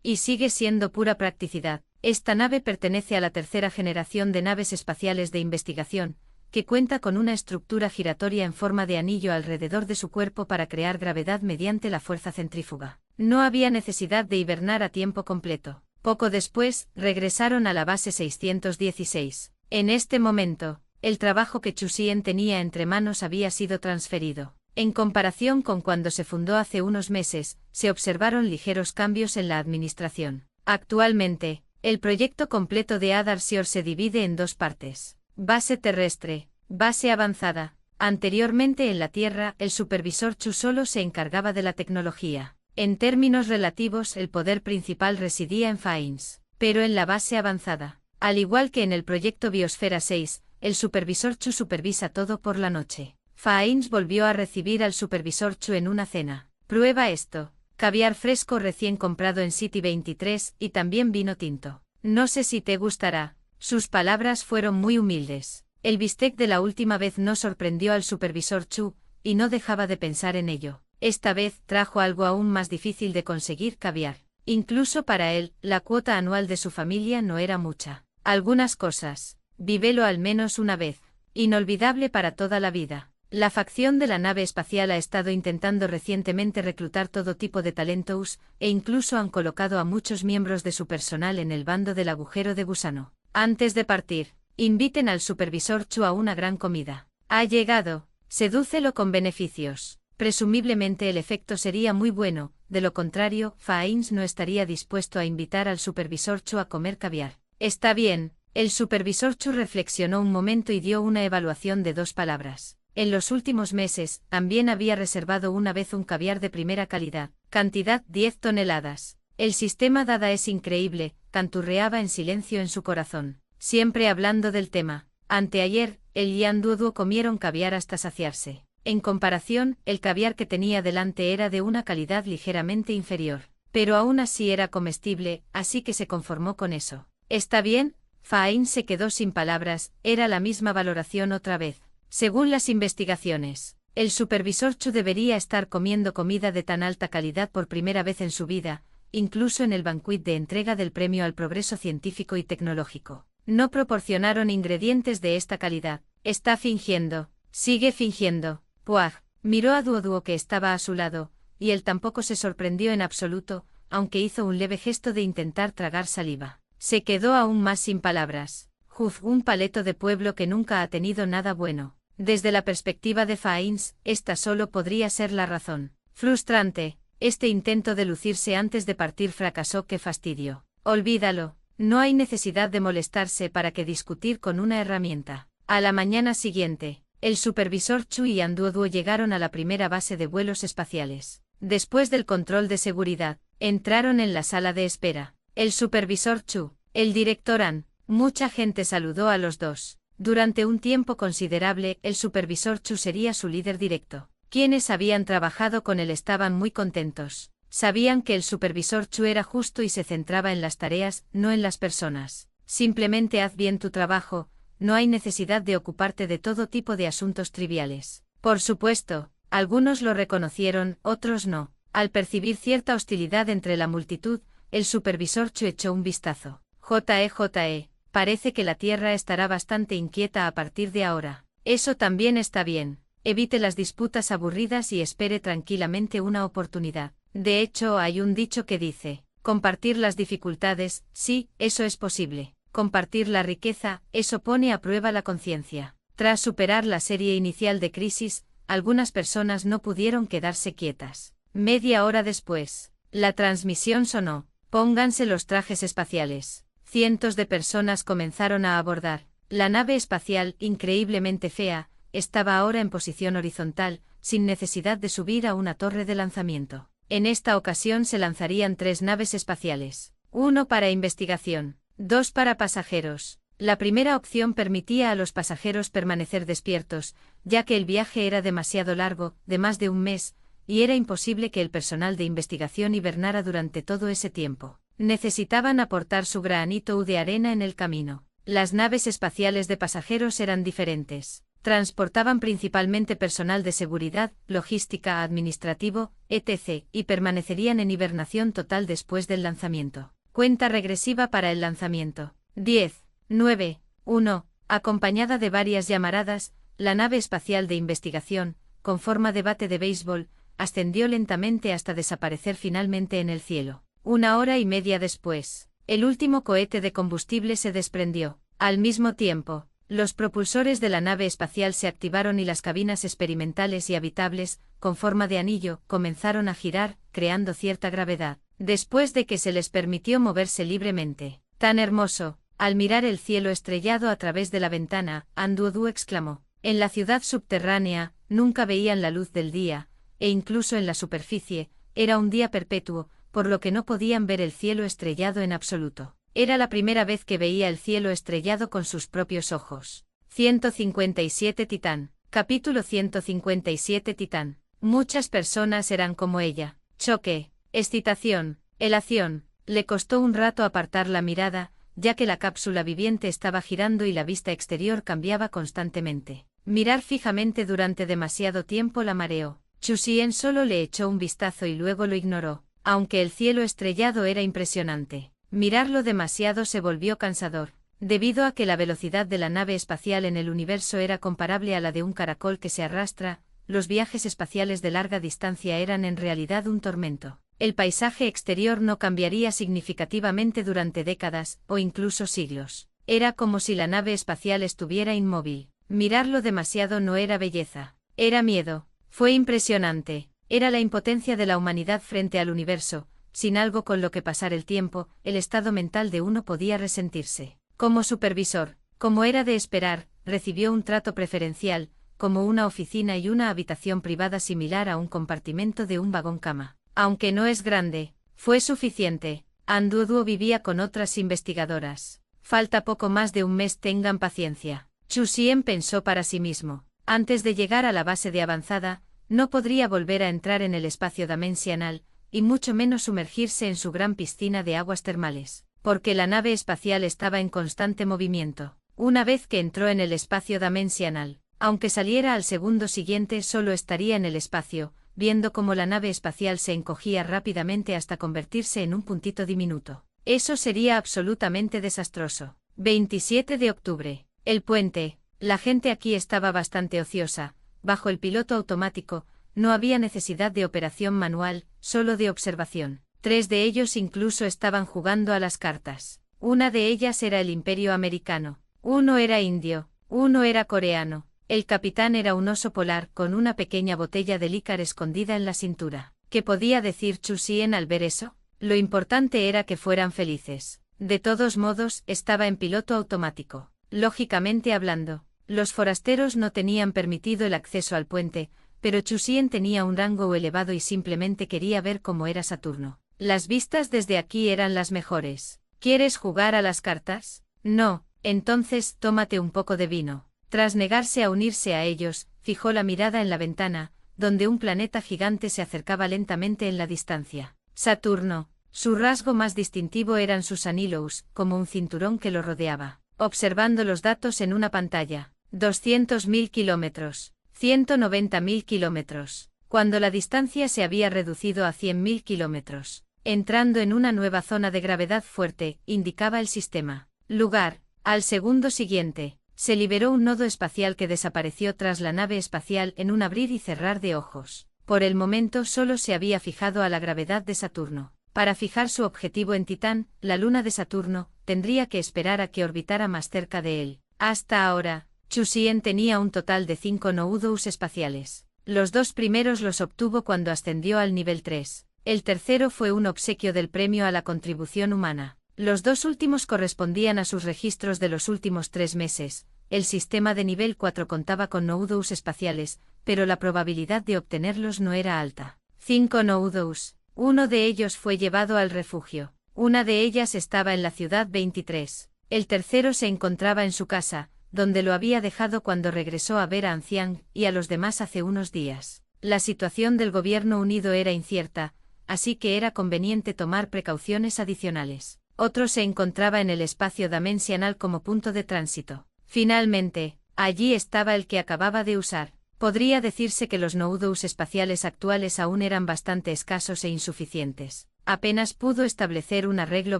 y sigue siendo pura practicidad. Esta nave pertenece a la tercera generación de naves espaciales de investigación, que cuenta con una estructura giratoria en forma de anillo alrededor de su cuerpo para crear gravedad mediante la fuerza centrífuga. No había necesidad de hibernar a tiempo completo. Poco después, regresaron a la base 616. En este momento, el trabajo que Chu Xian tenía entre manos había sido transferido. En comparación con cuando se fundó hace unos meses, se observaron ligeros cambios en la administración. Actualmente, el proyecto completo de Adarsior se divide en 2 partes. Base terrestre, base avanzada. Anteriormente en la Tierra, el supervisor Chu solo se encargaba de la tecnología. En términos relativos, el poder principal residía en Fains. Pero en la base avanzada, al igual que en el proyecto Biosfera 6, el supervisor Chu supervisa todo por la noche. Fains volvió a recibir al supervisor Chu en una cena. Prueba esto. Caviar fresco recién comprado en City 23 y también vino tinto. No sé si te gustará. Sus palabras fueron muy humildes. El bistec de la última vez no sorprendió al supervisor Chu, y no dejaba de pensar en ello. Esta vez trajo algo aún más difícil de conseguir: caviar. Incluso para él, la cuota anual de su familia no era mucha. Algunas cosas. Vívelo al menos una vez. Inolvidable para toda la vida. La facción de la nave espacial ha estado intentando recientemente reclutar todo tipo de talentos, e incluso han colocado a muchos miembros de su personal en el bando del agujero de gusano. Antes de partir, inviten al supervisor Chu a una gran comida. Ha llegado. Sedúcelo con beneficios. Presumiblemente el efecto sería muy bueno, de lo contrario, Faines no estaría dispuesto a invitar al supervisor Chu a comer caviar. Está bien. El supervisor Chu reflexionó un momento y dio una evaluación de 2 palabras. En los últimos meses, también había reservado una vez un caviar de primera calidad, cantidad 10 toneladas. El sistema Dada es increíble, canturreaba en silencio en su corazón, siempre hablando del tema. Anteayer, él y Anduoduo comieron caviar hasta saciarse. En comparación, el caviar que tenía delante era de una calidad ligeramente inferior, pero aún así era comestible, así que se conformó con eso. ¿Está bien? Fain se quedó sin palabras, era la misma valoración otra vez. Según las investigaciones, el supervisor Chu debería estar comiendo comida de tan alta calidad por primera vez en su vida, incluso en el banquet de entrega del Premio al Progreso Científico y Tecnológico. No proporcionaron ingredientes de esta calidad. Está fingiendo. Sigue fingiendo. Puag. Miró a Duoduo que estaba a su lado, y él tampoco se sorprendió en absoluto, aunque hizo un leve gesto de intentar tragar saliva. Se quedó aún más sin palabras. Juzgó un paleto de pueblo que nunca ha tenido nada bueno. Desde la perspectiva de Faines, esta solo podría ser la razón. Frustrante. Este intento de lucirse antes de partir fracasó. ¡Qué fastidio! Olvídalo. No hay necesidad de molestarse para que discutir con una herramienta. A la mañana siguiente, el supervisor Chu y Anduoduo llegaron a la primera base de vuelos espaciales. Después del control de seguridad, entraron en la sala de espera. El supervisor Chu, el director An, mucha gente saludó a los dos. Durante un tiempo considerable, el supervisor Chu sería su líder directo. Quienes habían trabajado con él estaban muy contentos. Sabían que el supervisor Chu era justo y se centraba en las tareas, no en las personas. Simplemente haz bien tu trabajo, no hay necesidad de ocuparte de todo tipo de asuntos triviales. Por supuesto, algunos lo reconocieron, otros no. Al percibir cierta hostilidad entre la multitud, el supervisor Chu echó un vistazo. JE, parece que la Tierra estará bastante inquieta a partir de ahora. Eso también está bien. Evite las disputas aburridas y espere tranquilamente una oportunidad. De hecho, hay un dicho que dice, compartir las dificultades, sí, eso es posible. Compartir la riqueza, eso pone a prueba la conciencia. Tras superar la serie inicial de crisis, algunas personas no pudieron quedarse quietas. Media hora después, la transmisión sonó. Pónganse los trajes espaciales. Cientos de personas comenzaron a abordar. La nave espacial, increíblemente fea, estaba ahora en posición horizontal, sin necesidad de subir a una torre de lanzamiento. En esta ocasión se lanzarían 3 naves espaciales. 1 para investigación, 2 para pasajeros. La primera opción permitía a los pasajeros permanecer despiertos, ya que el viaje era demasiado largo, de más de un mes, y era imposible que el personal de investigación hibernara durante todo ese tiempo. Necesitaban aportar su granito de arena en el camino. Las naves espaciales de pasajeros eran diferentes. Transportaban principalmente personal de seguridad, logística, administrativo, etc., y permanecerían en hibernación total después del lanzamiento. Cuenta regresiva para el lanzamiento. 10, 9, 1. Acompañada de varias llamaradas, la nave espacial de investigación, con forma de bate de béisbol, ascendió lentamente hasta desaparecer finalmente en el cielo. 1 hora y media después, el último cohete de combustible se desprendió. Al mismo tiempo, los propulsores de la nave espacial se activaron y las cabinas experimentales y habitables, con forma de anillo, comenzaron a girar, creando cierta gravedad, después de que se les permitió moverse libremente. ¡Tan hermoso! Al mirar el cielo estrellado a través de la ventana, Anduoduo exclamó. En la ciudad subterránea, nunca veían la luz del día, e incluso en la superficie, era un día perpetuo, por lo que no podían ver el cielo estrellado en absoluto. Era la primera vez que veía el cielo estrellado con sus propios ojos. 157 Titán. Capítulo 157 Titán. Muchas personas eran como ella. Choque, excitación, elación. Le costó un rato apartar la mirada, ya que la cápsula viviente estaba girando y la vista exterior cambiaba constantemente. Mirar fijamente durante demasiado tiempo la mareó. Chu Xian solo le echó un vistazo y luego lo ignoró, aunque el cielo estrellado era impresionante. Mirarlo demasiado se volvió cansador, debido a que la velocidad de la nave espacial en el universo era comparable a la de un caracol que se arrastra. Los viajes espaciales de larga distancia eran en realidad un tormento. El paisaje exterior no cambiaría significativamente durante décadas, o incluso siglos. Era como si la nave espacial estuviera inmóvil. Mirarlo demasiado no era belleza, era miedo. Fue impresionante. Era la impotencia de la humanidad frente al universo, sin algo con lo que pasar el tiempo. El estado mental de uno podía resentirse. Como supervisor, como era de esperar, recibió un trato preferencial, como una oficina y una habitación privada similar a un compartimento de un vagón-cama. Aunque no es grande, fue suficiente. Anduoduo vivía con otras investigadoras. Falta poco más de un mes, tengan paciencia. Chu Xian pensó para sí mismo. Antes de llegar a la base de avanzada, no podría volver a entrar en el espacio dimensional, y mucho menos sumergirse en su gran piscina de aguas termales, porque la nave espacial estaba en constante movimiento. Una vez que entró en el espacio dimensional, aunque saliera al segundo siguiente, solo estaría en el espacio, viendo cómo la nave espacial se encogía rápidamente hasta convertirse en un puntito diminuto. Eso sería absolutamente desastroso. 27 de octubre. El puente. La gente aquí estaba bastante ociosa. Bajo el piloto automático, no había necesidad de operación manual, solo de observación. 3 de ellos incluso estaban jugando a las cartas. Una de ellas era el Imperio Americano. Uno era indio, uno era coreano. El capitán era un oso polar con una pequeña botella de lícar escondida en la cintura. ¿Qué podía decir Chu Xian al ver eso? Lo importante era que fueran felices. De todos modos, estaba en piloto automático. Lógicamente hablando, los forasteros no tenían permitido el acceso al puente, pero Chu Xian tenía un rango elevado y simplemente quería ver cómo era Saturno. Las vistas desde aquí eran las mejores. ¿Quieres jugar a las cartas? No, entonces tómate un poco de vino. Tras negarse a unirse a ellos, fijó la mirada en la ventana, donde un planeta gigante se acercaba lentamente en la distancia. Saturno. Su rasgo más distintivo eran sus anillos, como un cinturón que lo rodeaba. Observando los datos en una pantalla. 200.000 kilómetros. 190.000 kilómetros. Cuando la distancia se había reducido a 100.000 kilómetros. Entrando en una nueva zona de gravedad fuerte, indicaba el sistema. Lugar. Al segundo siguiente. Se liberó un nodo espacial que desapareció tras la nave espacial en un abrir y cerrar de ojos. Por el momento solo se había fijado a la gravedad de Saturno. Para fijar su objetivo en Titán, la luna de Saturno, tendría que esperar a que orbitara más cerca de él. Hasta ahora, Chu Xian tenía un total de 5 nodos espaciales. Los 2 primeros los obtuvo cuando ascendió al nivel 3. El tercero fue un obsequio del premio a la contribución humana. Los 2 últimos correspondían a sus registros de los últimos 3 meses. El sistema de nivel 4 contaba con nodos espaciales, pero la probabilidad de obtenerlos no era alta. 5 nodos. Uno de ellos fue llevado al refugio. Una de ellas estaba en la ciudad 23. El tercero se encontraba en su casa, donde lo había dejado cuando regresó a ver a Anciang y a los demás hace unos días. La situación del Gobierno Unido era incierta, así que era conveniente tomar precauciones adicionales. Otro se encontraba en el espacio dimensional como punto de tránsito. Finalmente, allí estaba el que acababa de usar. Podría decirse que los nodos espaciales actuales aún eran bastante escasos e insuficientes. Apenas pudo establecer un arreglo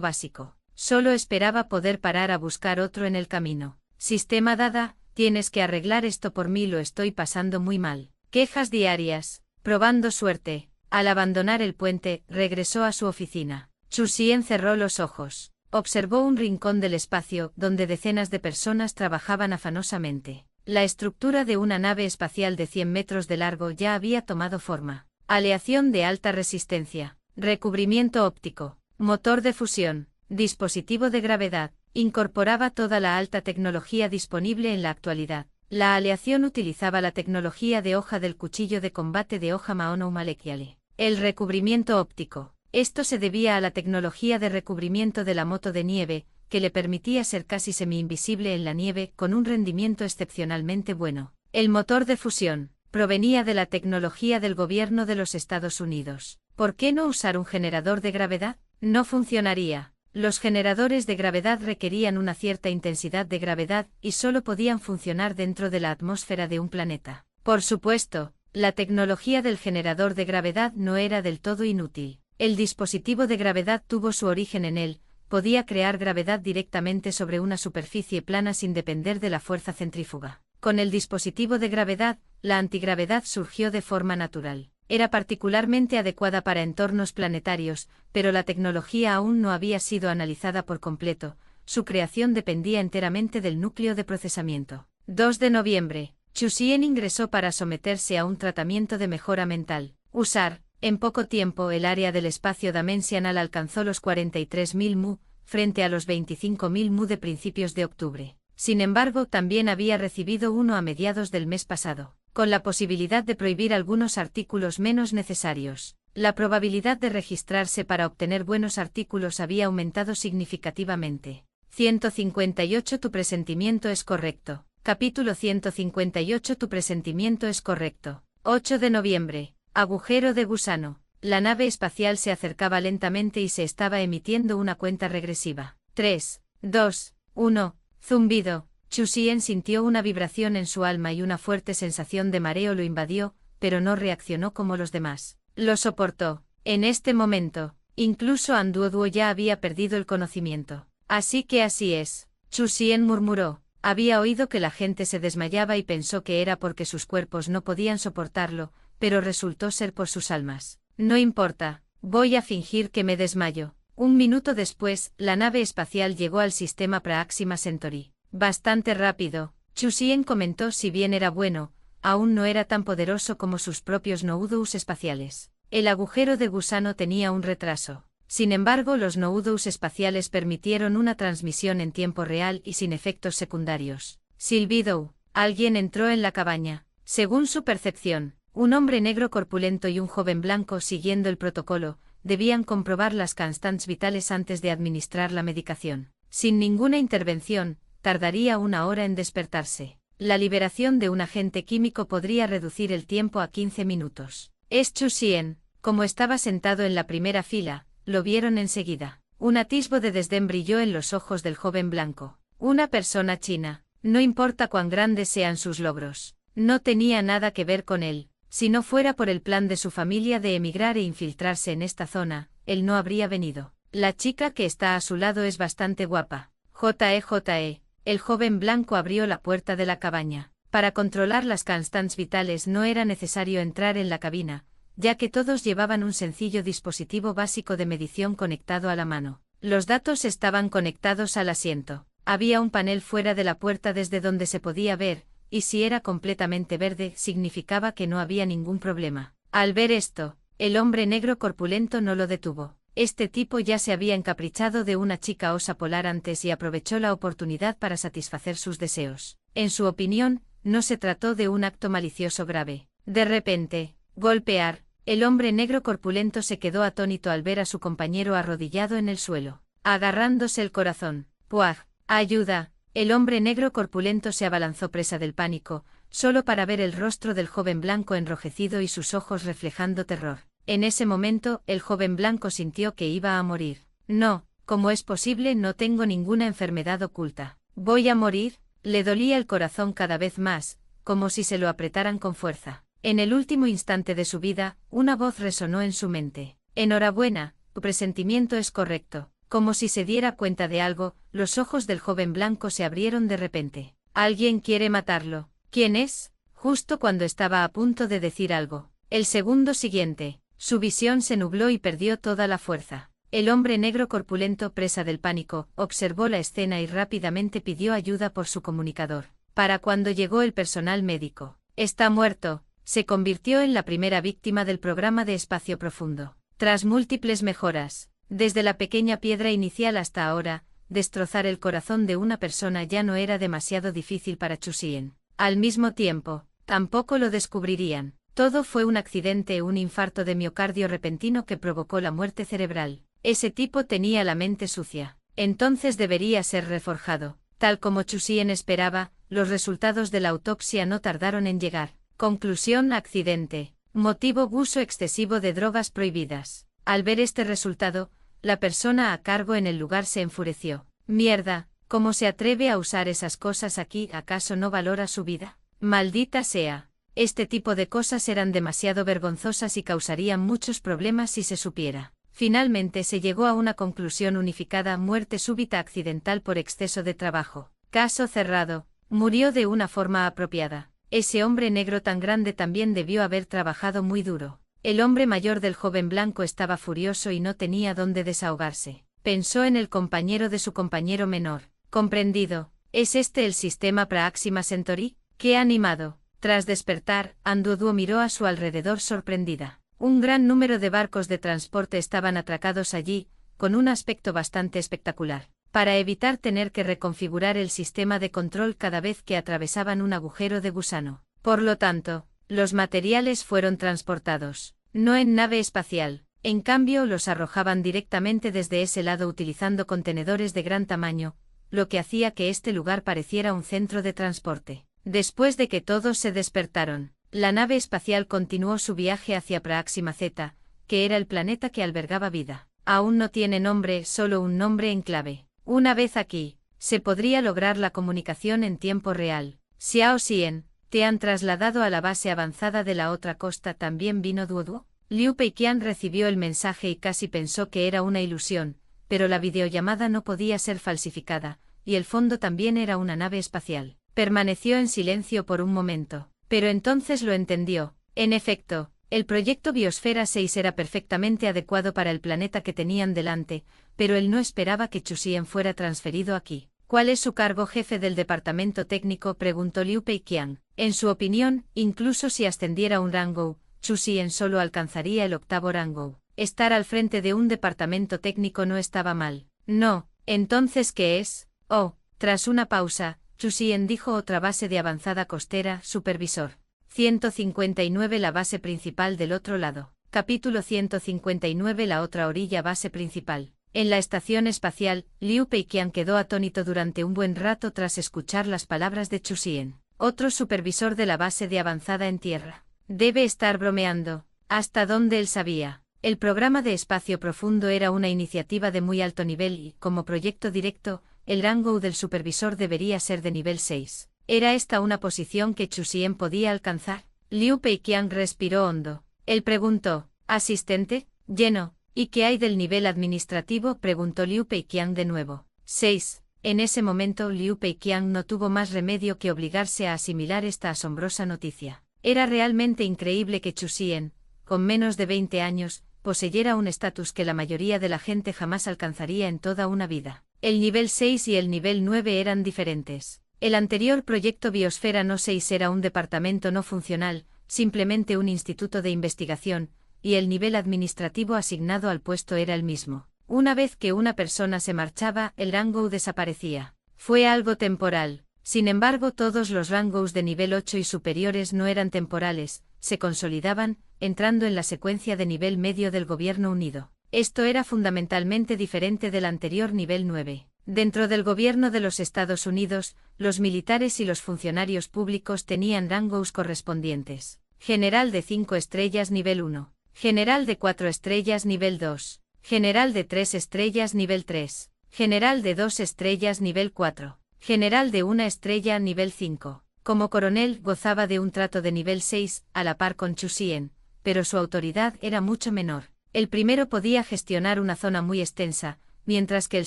básico. Solo esperaba poder parar a buscar otro en el camino. Sistema Dada, tienes que arreglar esto por mí, lo estoy pasando muy mal. Quejas diarias. Probando suerte. Al abandonar el puente, regresó a su oficina. Chu Xian cerró los ojos. Observó un rincón del espacio donde decenas de personas trabajaban afanosamente. La estructura de una nave espacial de 100 metros de largo ya había tomado forma. Aleación de alta resistencia. Recubrimiento óptico. Motor de fusión. Dispositivo de gravedad. Incorporaba toda la alta tecnología disponible en la actualidad. La aleación utilizaba la tecnología de hoja del cuchillo de combate de hoja Maono Malekiale. El recubrimiento óptico. Esto se debía a la tecnología de recubrimiento de la moto de nieve, que le permitía ser casi semi-invisible en la nieve con un rendimiento excepcionalmente bueno. El motor de fusión provenía de la tecnología del gobierno de los Estados Unidos. ¿Por qué no usar un generador de gravedad? No funcionaría. Los generadores de gravedad requerían una cierta intensidad de gravedad y solo podían funcionar dentro de la atmósfera de un planeta. Por supuesto, la tecnología del generador de gravedad no era del todo inútil. El dispositivo de gravedad tuvo su origen en él, podía crear gravedad directamente sobre una superficie plana sin depender de la fuerza centrífuga. Con el dispositivo de gravedad, la antigravedad surgió de forma natural. Era particularmente adecuada para entornos planetarios, pero la tecnología aún no había sido analizada por completo. Su creación dependía enteramente del núcleo de procesamiento. 2 de noviembre. Chusien ingresó para someterse a un tratamiento de mejora mental. Usar. En poco tiempo el área del espacio dimensional alcanzó los 43.000 mu, frente a los 25.000 mu de principios de octubre. Sin embargo, también había recibido uno a mediados del mes pasado, con la posibilidad de prohibir algunos artículos menos necesarios. La probabilidad de registrarse para obtener buenos artículos había aumentado significativamente. 158 Tu presentimiento es correcto. Capítulo 158 Tu presentimiento es correcto. 8 de noviembre. Agujero de gusano. La nave espacial se acercaba lentamente y se estaba emitiendo una cuenta regresiva. 3, 2, 1. Zumbido. Chusien sintió una vibración en su alma y una fuerte sensación de mareo lo invadió, pero no reaccionó como los demás. Lo soportó. En este momento, incluso Anduoduo ya había perdido el conocimiento. Así que así es. Chusien murmuró. Había oído que la gente se desmayaba y pensó que era porque sus cuerpos no podían soportarlo, pero resultó ser por sus almas. No importa, voy a fingir que me desmayo. Un minuto después, la nave espacial llegó al sistema Praxima Centauri. Bastante rápido, Chusien comentó. Si bien era bueno, aún no era tan poderoso como sus propios Noudous espaciales. El agujero de gusano tenía un retraso. Sin embargo, los Noudous espaciales permitieron una transmisión en tiempo real y sin efectos secundarios. Silbido. Alguien entró en la cabaña. Según su percepción, un hombre negro corpulento y un joven blanco, siguiendo el protocolo, debían comprobar las constantes vitales antes de administrar la medicación. Sin ninguna intervención, tardaría 1 hora en despertarse. La liberación de un agente químico podría reducir el tiempo a 15 minutos. Chusien, como estaba sentado en la primera fila, lo vieron enseguida. Un atisbo de desdén brilló en los ojos del joven blanco. Una persona china, no importa cuán grandes sean sus logros, no tenía nada que ver con él. Si no fuera por el plan de su familia de emigrar e infiltrarse en esta zona, él no habría venido. La chica que está a su lado es bastante guapa. J.E. El joven blanco abrió la puerta de la cabaña. Para controlar las constantes vitales no era necesario entrar en la cabina, ya que todos llevaban un sencillo dispositivo básico de medición conectado a la mano. Los datos estaban conectados al asiento. Había un panel fuera de la puerta desde donde se podía ver, y si era completamente verde, significaba que no había ningún problema. Al ver esto, el hombre negro corpulento no lo detuvo. Este tipo ya se había encaprichado de una chica osa polar antes y aprovechó la oportunidad para satisfacer sus deseos. En su opinión, no se trató de un acto malicioso grave. De repente, golpear. El hombre negro corpulento se quedó atónito al ver a su compañero arrodillado en el suelo, agarrándose el corazón. ¡Puaj! ¡Ayuda! El hombre negro corpulento se abalanzó presa del pánico, solo para ver el rostro del joven blanco enrojecido y sus ojos reflejando terror. En ese momento, el joven blanco sintió que iba a morir. No, ¿cómo es posible? No tengo ninguna enfermedad oculta. ¿Voy a morir? Le dolía el corazón cada vez más, como si se lo apretaran con fuerza. En el último instante de su vida, una voz resonó en su mente. Enhorabuena, tu presentimiento es correcto. Como si se diera cuenta de algo, los ojos del joven blanco se abrieron de repente. Alguien quiere matarlo. ¿Quién es? Justo cuando estaba a punto de decir algo. El segundo siguiente, su visión se nubló y perdió toda la fuerza. El hombre negro corpulento, presa del pánico, observó la escena y rápidamente pidió ayuda por su comunicador. Para cuando llegó el personal médico. Está muerto. Se convirtió en la primera víctima del programa de espacio profundo. Tras múltiples mejoras, desde la pequeña piedra inicial hasta ahora, destrozar el corazón de una persona ya no era demasiado difícil para Chusien. Al mismo tiempo, tampoco lo descubrirían. Todo fue un accidente, un infarto de miocardio repentino que provocó la muerte cerebral. Ese tipo tenía la mente sucia. Entonces debería ser reforjado. Tal como Chusien esperaba, los resultados de la autopsia no tardaron en llegar. Conclusión: accidente. Motivo: uso excesivo de drogas prohibidas. Al ver este resultado, La persona a cargo en el lugar se enfureció. Mierda, ¿cómo se atreve a usar esas cosas aquí? ¿Acaso no valora su vida? Maldita sea. Este tipo de cosas eran demasiado vergonzosas y causarían muchos problemas si se supiera. Finalmente se llegó a una conclusión unificada: muerte súbita accidental por exceso de trabajo. Caso cerrado. Murió de una forma apropiada. Ese hombre negro tan grande también debió haber trabajado muy duro. El hombre mayor del joven blanco estaba furioso y no tenía dónde desahogarse. Pensó en el compañero de su compañero menor. Comprendido. ¿Es este el sistema Praxima Centauri? ¡Qué animado! Tras despertar, Anduoduo miró a su alrededor sorprendida. Un gran número de barcos de transporte estaban atracados allí, con un aspecto bastante espectacular. Para evitar tener que reconfigurar el sistema de control cada vez que atravesaban un agujero de gusano. Por lo tanto, los materiales fueron transportados, no en nave espacial. En cambio, los arrojaban directamente desde ese lado utilizando contenedores de gran tamaño, lo que hacía que este lugar pareciera un centro de transporte. Después de que todos se despertaron, la nave espacial continuó su viaje hacia Praxima Z, que era el planeta que albergaba vida. Aún no tiene nombre, solo un nombre en clave. Una vez aquí, se podría lograr la comunicación en tiempo real. Xiao Xian, ¿te han trasladado a la base avanzada de la otra costa? ¿También vino Duoduo? Liu Peiqian recibió el mensaje y casi pensó que era una ilusión, pero la videollamada no podía ser falsificada, y el fondo también era una nave espacial. Permaneció en silencio por un momento, pero entonces lo entendió. En efecto, el proyecto Biosfera 6 era perfectamente adecuado para el planeta que tenían delante, pero él no esperaba que Chusien fuera transferido aquí. ¿Cuál es su cargo? Jefe del departamento técnico, preguntó Liu Peiqian. En su opinión, incluso si ascendiera un rango, Chusien solo alcanzaría el 8º rango. Estar al frente de un departamento técnico no estaba mal. No, ¿entonces qué es? Oh, tras una pausa, Chusien dijo: otra base de avanzada costera, supervisor. 159. La base principal del otro lado. Capítulo 159. La otra orilla. Base principal. En la estación espacial, Liu Peiqian quedó atónito durante un buen rato tras escuchar las palabras de Chusien. Otro supervisor de la base de avanzada en tierra. Debe estar bromeando. ¿Hasta dónde él sabía? El programa de espacio profundo era una iniciativa de muy alto nivel y, como proyecto directo, el rango del supervisor debería ser de nivel 6. ¿Era esta una posición que Chusien podía alcanzar? Liu Peiqian respiró hondo. Él preguntó: ¿asistente? Lleno. ¿Y qué hay del nivel administrativo? Preguntó Liu Peiqian de nuevo. 6. En ese momento Liu Peiqian no tuvo más remedio que obligarse a asimilar esta asombrosa noticia. Era realmente increíble que Chusien, con menos de 20 años, poseyera un estatus que la mayoría de la gente jamás alcanzaría en toda una vida. El nivel 6 y el nivel 9 eran diferentes. El anterior proyecto Biosfera No 6 era un departamento no funcional, simplemente un instituto de investigación, y el nivel administrativo asignado al puesto era el mismo. Una vez que una persona se marchaba, el rango desaparecía. Fue algo temporal. Sin embargo, todos los rangos de nivel 8 y superiores no eran temporales, se consolidaban, entrando en la secuencia de nivel medio del Gobierno Unido. Esto era fundamentalmente diferente del anterior nivel 9. Dentro del gobierno de los Estados Unidos, los militares y los funcionarios públicos tenían rangos correspondientes. General de 5 estrellas nivel 1. General de 4 estrellas nivel 2. General de 3 estrellas nivel 3. General de 2 estrellas nivel 4. General de 1 estrella nivel 5. Como coronel gozaba de un trato de nivel 6, a la par con Chusien, pero su autoridad era mucho menor. El primero podía gestionar una zona muy extensa, mientras que el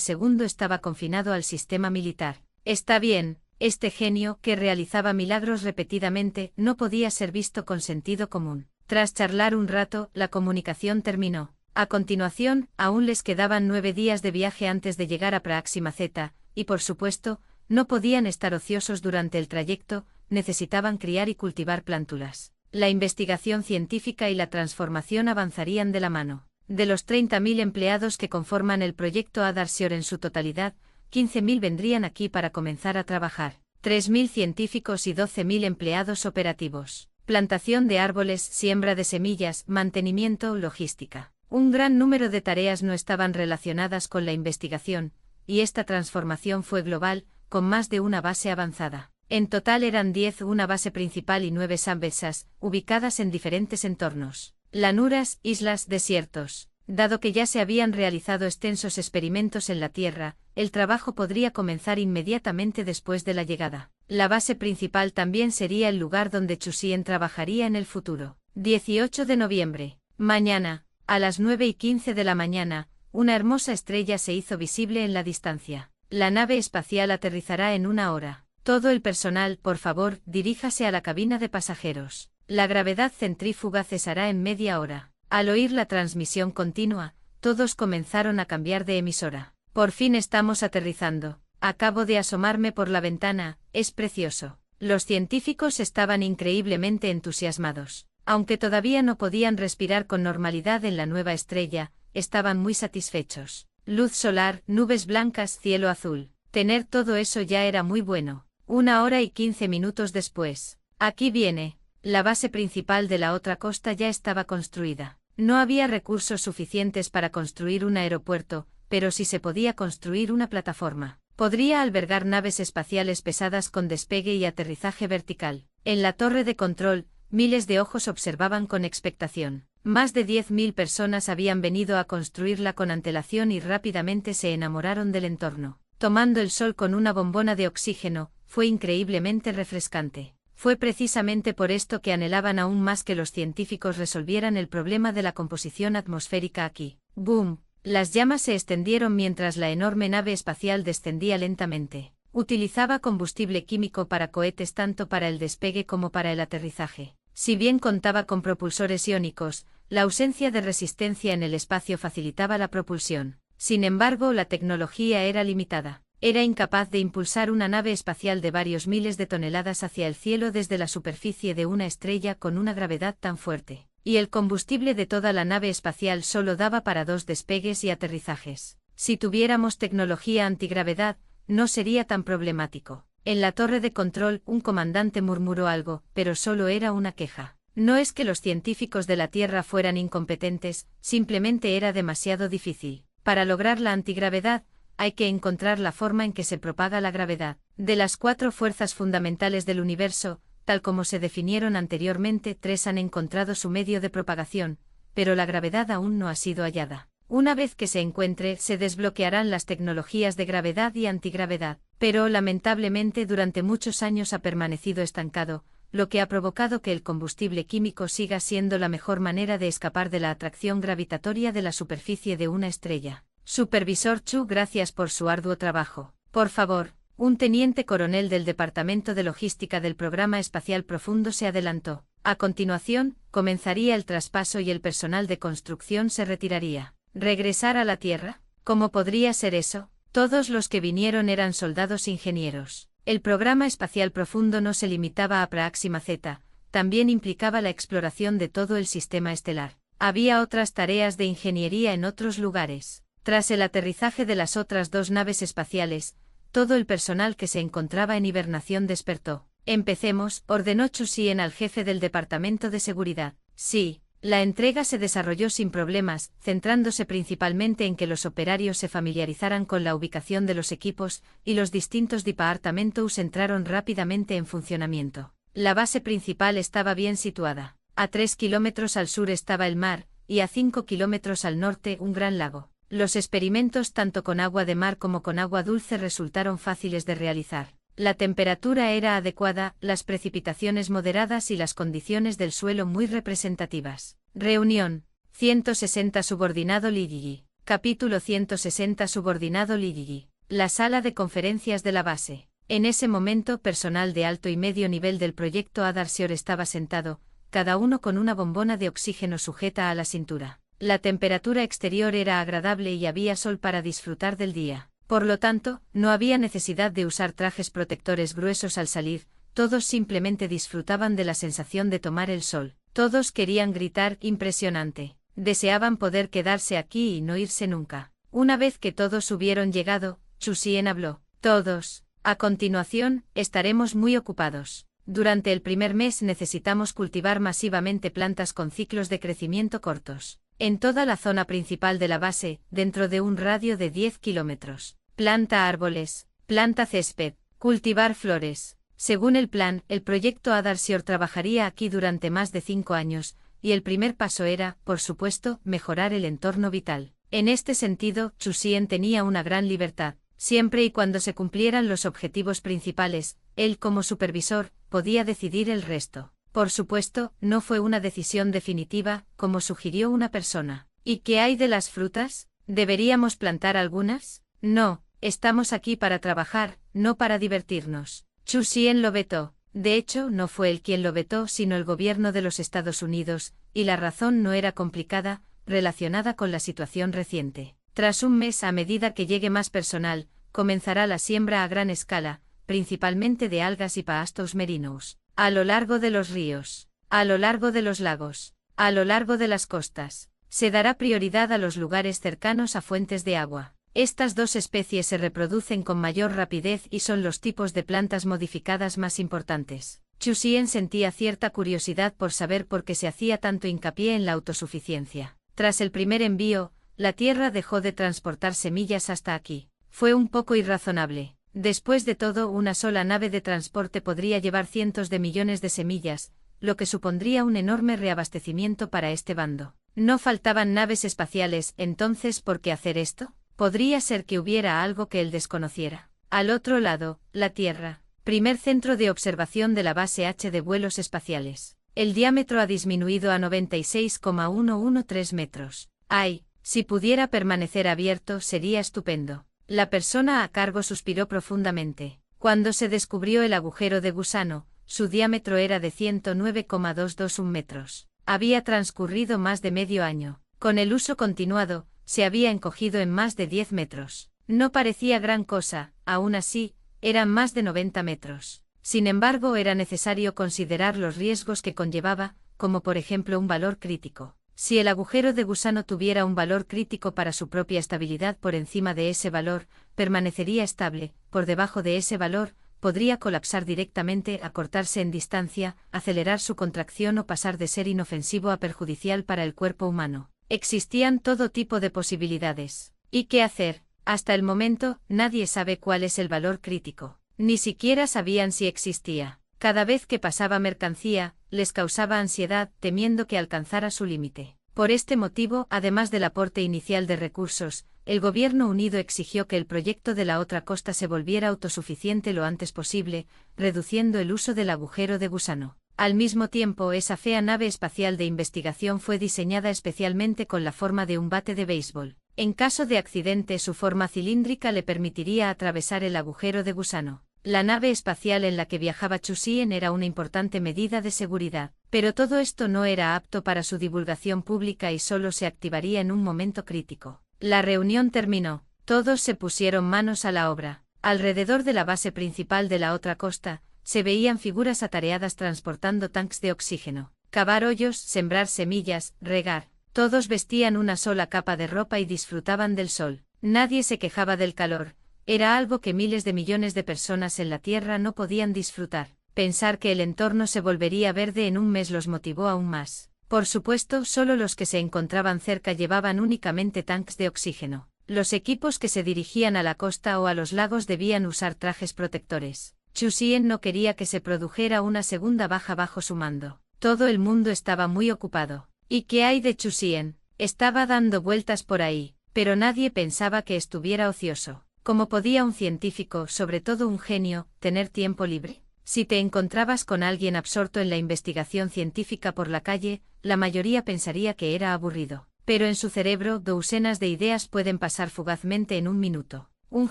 segundo estaba confinado al sistema militar. Está bien, este genio, que realizaba milagros repetidamente, no podía ser visto con sentido común. Tras charlar un rato, la comunicación terminó. A continuación, aún les quedaban 9 días de viaje antes de llegar a Praxima Z, y por supuesto, no podían estar ociosos durante el trayecto, necesitaban criar y cultivar plántulas. La investigación científica y la transformación avanzarían de la mano. De los 30.000 empleados que conforman el proyecto Adarsior en su totalidad, 15.000 vendrían aquí para comenzar a trabajar. 3.000 científicos y 12.000 empleados operativos. Plantación de árboles, siembra de semillas, mantenimiento, logística. Un gran número de tareas no estaban relacionadas con la investigación, y esta transformación fue global, con más de una base avanzada. En total eran 10, una base principal y 9 sambesas, ubicadas en diferentes entornos. Llanuras, islas, desiertos. Dado que ya se habían realizado extensos experimentos en la Tierra, el trabajo podría comenzar inmediatamente después de la llegada. La base principal también sería el lugar donde Chusien trabajaría en el futuro. 18 de noviembre. Mañana, a las 9:15 de la mañana, una hermosa estrella se hizo visible en la distancia. La nave espacial aterrizará en 1 hora. Todo el personal, por favor, diríjase a la cabina de pasajeros. La gravedad centrífuga cesará en media hora. Al oír la transmisión continua, todos comenzaron a cambiar de emisora. Por fin estamos aterrizando. Acabo de asomarme por la ventana, es precioso. Los científicos estaban increíblemente entusiasmados. Aunque todavía no podían respirar con normalidad en la nueva estrella, estaban muy satisfechos. Luz solar, nubes blancas, cielo azul. Tener todo eso ya era muy bueno. 1 hora y 15 minutos después. Aquí viene. La base principal de la otra costa ya estaba construida. No había recursos suficientes para construir un aeropuerto, pero sí se podía construir una plataforma. Podría albergar naves espaciales pesadas con despegue y aterrizaje vertical. En la torre de control, miles de ojos observaban con expectación. Más de 10.000 personas habían venido a construirla con antelación y rápidamente se enamoraron del entorno. Tomando el sol con una bombona de oxígeno, fue increíblemente refrescante. Fue precisamente por esto que anhelaban aún más que los científicos resolvieran el problema de la composición atmosférica aquí. ¡Boom! Las llamas se extendieron mientras la enorme nave espacial descendía lentamente. Utilizaba combustible químico para cohetes tanto para el despegue como para el aterrizaje. Si bien contaba con propulsores iónicos, la ausencia de resistencia en el espacio facilitaba la propulsión. Sin embargo, la tecnología era limitada. Era incapaz de impulsar una nave espacial de varios miles de toneladas hacia el cielo desde la superficie de una estrella con una gravedad tan fuerte. Y el combustible de toda la nave espacial solo daba para 2 despegues y aterrizajes. Si tuviéramos tecnología antigravedad, no sería tan problemático. En la torre de control, un comandante murmuró algo, pero solo era una queja. No es que los científicos de la Tierra fueran incompetentes, simplemente era demasiado difícil. Para lograr la antigravedad, hay que encontrar la forma en que se propaga la gravedad. De las 4 fuerzas fundamentales del universo, tal como se definieron anteriormente, 3 han encontrado su medio de propagación, pero la gravedad aún no ha sido hallada. Una vez que se encuentre, se desbloquearán las tecnologías de gravedad y antigravedad, pero lamentablemente durante muchos años ha permanecido estancado, lo que ha provocado que el combustible químico siga siendo la mejor manera de escapar de la atracción gravitatoria de la superficie de una estrella. Supervisor Chu, gracias por su arduo trabajo. Por favor, un teniente coronel del Departamento de Logística del Programa Espacial Profundo se adelantó. A continuación, comenzaría el traspaso y el personal de construcción se retiraría. ¿Regresar a la Tierra? ¿Cómo podría ser eso? Todos los que vinieron eran soldados ingenieros. El Programa Espacial Profundo no se limitaba a Próxima Z, también implicaba la exploración de todo el sistema estelar. Había otras tareas de ingeniería en otros lugares. Tras el aterrizaje de las otras 2 naves espaciales, todo el personal que se encontraba en hibernación despertó. Empecemos, ordenó Chusien al jefe del Departamento de Seguridad. Sí, la entrega se desarrolló sin problemas, centrándose principalmente en que los operarios se familiarizaran con la ubicación de los equipos, y los distintos departamentos entraron rápidamente en funcionamiento. La base principal estaba bien situada. A 3 kilómetros al sur estaba el mar, y a 5 kilómetros al norte un gran lago. Los experimentos tanto con agua de mar como con agua dulce resultaron fáciles de realizar. La temperatura era adecuada, las precipitaciones moderadas y las condiciones del suelo muy representativas. Reunión. 160 Subordinado Liligi. Capítulo 160 Subordinado Liligi. La sala de conferencias de la base. En ese momento, personal de alto y medio nivel del proyecto Adarsior estaba sentado, cada uno con una bombona de oxígeno sujeta a la cintura. La temperatura exterior era agradable y había sol para disfrutar del día. Por lo tanto, no había necesidad de usar trajes protectores gruesos al salir, todos simplemente disfrutaban de la sensación de tomar el sol. Todos querían gritar impresionante. Deseaban poder quedarse aquí y no irse nunca. Una vez que todos hubieron llegado, Chusien habló. Todos. A continuación, estaremos muy ocupados. Durante el primer mes necesitamos cultivar masivamente plantas con ciclos de crecimiento cortos. En toda la zona principal de la base, dentro de un radio de 10 kilómetros. Planta árboles, planta césped, cultivar flores. Según el plan, el proyecto Adarsior trabajaría aquí durante más de 5 años, y el primer paso era, por supuesto, mejorar el entorno vital. En este sentido, Chu Xian tenía una gran libertad. Siempre y cuando se cumplieran los objetivos principales, él como supervisor, podía decidir el resto. Por supuesto, no fue una decisión definitiva, como sugirió una persona. ¿Y qué hay de las frutas? ¿Deberíamos plantar algunas? No, estamos aquí para trabajar, no para divertirnos. Chu Xian lo vetó. De hecho, no fue él quien lo vetó, sino el gobierno de los Estados Unidos, y la razón no era complicada, relacionada con la situación reciente. Tras un mes, a medida que llegue más personal, comenzará la siembra a gran escala, principalmente de algas y pastos merinos, a lo largo de los ríos, a lo largo de los lagos, a lo largo de las costas. Se dará prioridad a los lugares cercanos a fuentes de agua. Estas dos especies se reproducen con mayor rapidez y son los tipos de plantas modificadas más importantes. Chu Xian sentía cierta curiosidad por saber por qué se hacía tanto hincapié en la autosuficiencia. Tras el primer envío, la Tierra dejó de transportar semillas hasta aquí. Fue un poco irrazonable. Después de todo, una sola nave de transporte podría llevar cientos de millones de semillas, lo que supondría un enorme reabastecimiento para este bando. No faltaban naves espaciales, entonces, ¿por qué hacer esto? Podría ser que hubiera algo que él desconociera. Al otro lado, la Tierra. Primer centro de observación de la base H de vuelos espaciales. El diámetro ha disminuido a 96,113 metros. ¡Ay! Si pudiera permanecer abierto sería estupendo. La persona a cargo suspiró profundamente. Cuando se descubrió el agujero de gusano, su diámetro era de 109,221 metros. Había transcurrido más de medio año. Con el uso continuado, se había encogido en más de 10 metros. No parecía gran cosa, aún así, eran más de 90 metros. Sin embargo, era necesario considerar los riesgos que conllevaba, como por ejemplo un valor crítico. Si el agujero de gusano tuviera un valor crítico para su propia estabilidad por encima de ese valor, permanecería estable, por debajo de ese valor, podría colapsar directamente, acortarse en distancia, acelerar su contracción o pasar de ser inofensivo a perjudicial para el cuerpo humano. Existían todo tipo de posibilidades. ¿Y qué hacer? Hasta el momento, nadie sabe cuál es el valor crítico. Ni siquiera sabían si existía. Cada vez que pasaba mercancía, les causaba ansiedad, temiendo que alcanzara su límite. Por este motivo, además del aporte inicial de recursos, el Gobierno Unido exigió que el proyecto de la otra costa se volviera autosuficiente lo antes posible, reduciendo el uso del agujero de gusano. Al mismo tiempo, esa fea nave espacial de investigación fue diseñada especialmente con la forma de un bate de béisbol. En caso de accidente, su forma cilíndrica le permitiría atravesar el agujero de gusano. La nave espacial en la que viajaba Chu Xian era una importante medida de seguridad, pero todo esto no era apto para su divulgación pública y solo se activaría en un momento crítico. La reunión terminó. Todos se pusieron manos a la obra. Alrededor de la base principal de la otra costa, se veían figuras atareadas transportando tanques de oxígeno, cavar hoyos, sembrar semillas, regar. Todos vestían una sola capa de ropa y disfrutaban del sol. Nadie se quejaba del calor. Era algo que miles de millones de personas en la Tierra no podían disfrutar. Pensar que el entorno se volvería verde en un mes los motivó aún más. Por supuesto, solo los que se encontraban cerca llevaban únicamente tanques de oxígeno. Los equipos que se dirigían a la costa o a los lagos debían usar trajes protectores. Chu Xian no quería que se produjera una segunda baja bajo su mando. Todo el mundo estaba muy ocupado. ¿Y qué hay de Chu Xian? Estaba dando vueltas por ahí, pero nadie pensaba que estuviera ocioso. ¿Cómo podía un científico, sobre todo un genio, tener tiempo libre? Si te encontrabas con alguien absorto en la investigación científica por la calle, la mayoría pensaría que era aburrido. Pero en su cerebro, docenas de ideas pueden pasar fugazmente en un minuto. Un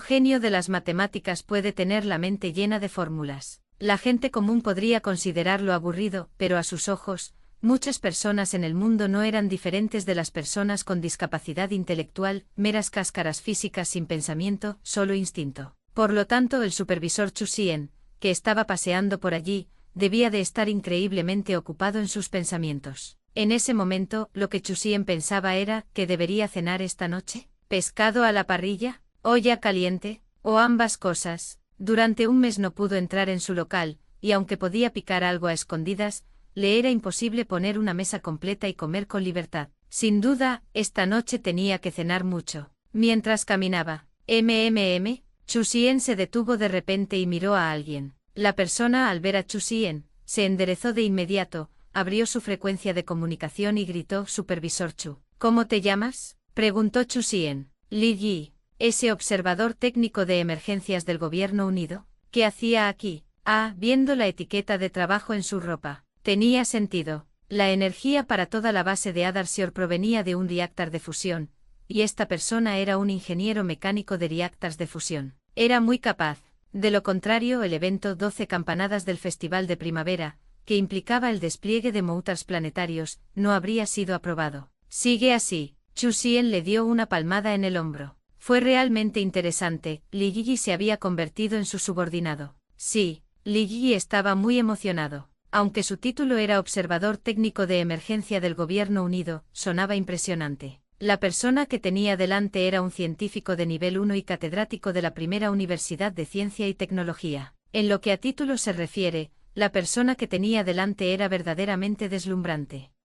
genio de las matemáticas puede tener la mente llena de fórmulas. La gente común podría considerarlo aburrido, pero a sus ojos, muchas personas en el mundo no eran diferentes de las personas con discapacidad intelectual, meras cáscaras físicas sin pensamiento, solo instinto. Por lo tanto, el supervisor Chu Xian, que estaba paseando por allí, debía de estar increíblemente ocupado en sus pensamientos. En ese momento, lo que Chu Xian pensaba era, ¿qué debería cenar esta noche? ¿Pescado a la parrilla? ¿Olla caliente? ¿O ambas cosas? Durante un mes no pudo entrar en su local, y aunque podía picar algo a escondidas, le era imposible poner una mesa completa y comer con libertad. Sin duda, esta noche tenía que cenar mucho. Mientras caminaba, Chu Xian se detuvo de repente y miró a alguien. La persona, al ver a Chu Xian, se enderezó de inmediato, abrió su frecuencia de comunicación y gritó: Supervisor Chu. ¿Cómo te llamas? Preguntó Chu Xian. Li Yi, ese observador técnico de emergencias del Gobierno Unido. ¿Qué hacía aquí? Viendo la etiqueta de trabajo en su ropa. Tenía sentido. La energía para toda la base de Adarsior provenía de un reactor de fusión, y esta persona era un ingeniero mecánico de reactors de fusión. Era muy capaz. De lo contrario, el evento 12 campanadas del Festival de Primavera, que implicaba el despliegue de motors planetarios, no habría sido aprobado. Sigue así. Chu Xian le dio una palmada en el hombro. Fue realmente interesante. Li Yi se había convertido en su subordinado. Sí, Li Yi estaba muy emocionado. Aunque su título era Observador Técnico de Emergencia del Gobierno Unido, sonaba impresionante. La persona que tenía delante era un científico de nivel 1 y catedrático de la primera Universidad de Ciencia y Tecnología. En lo que a título se refiere, la persona que tenía delante era verdaderamente deslumbrante.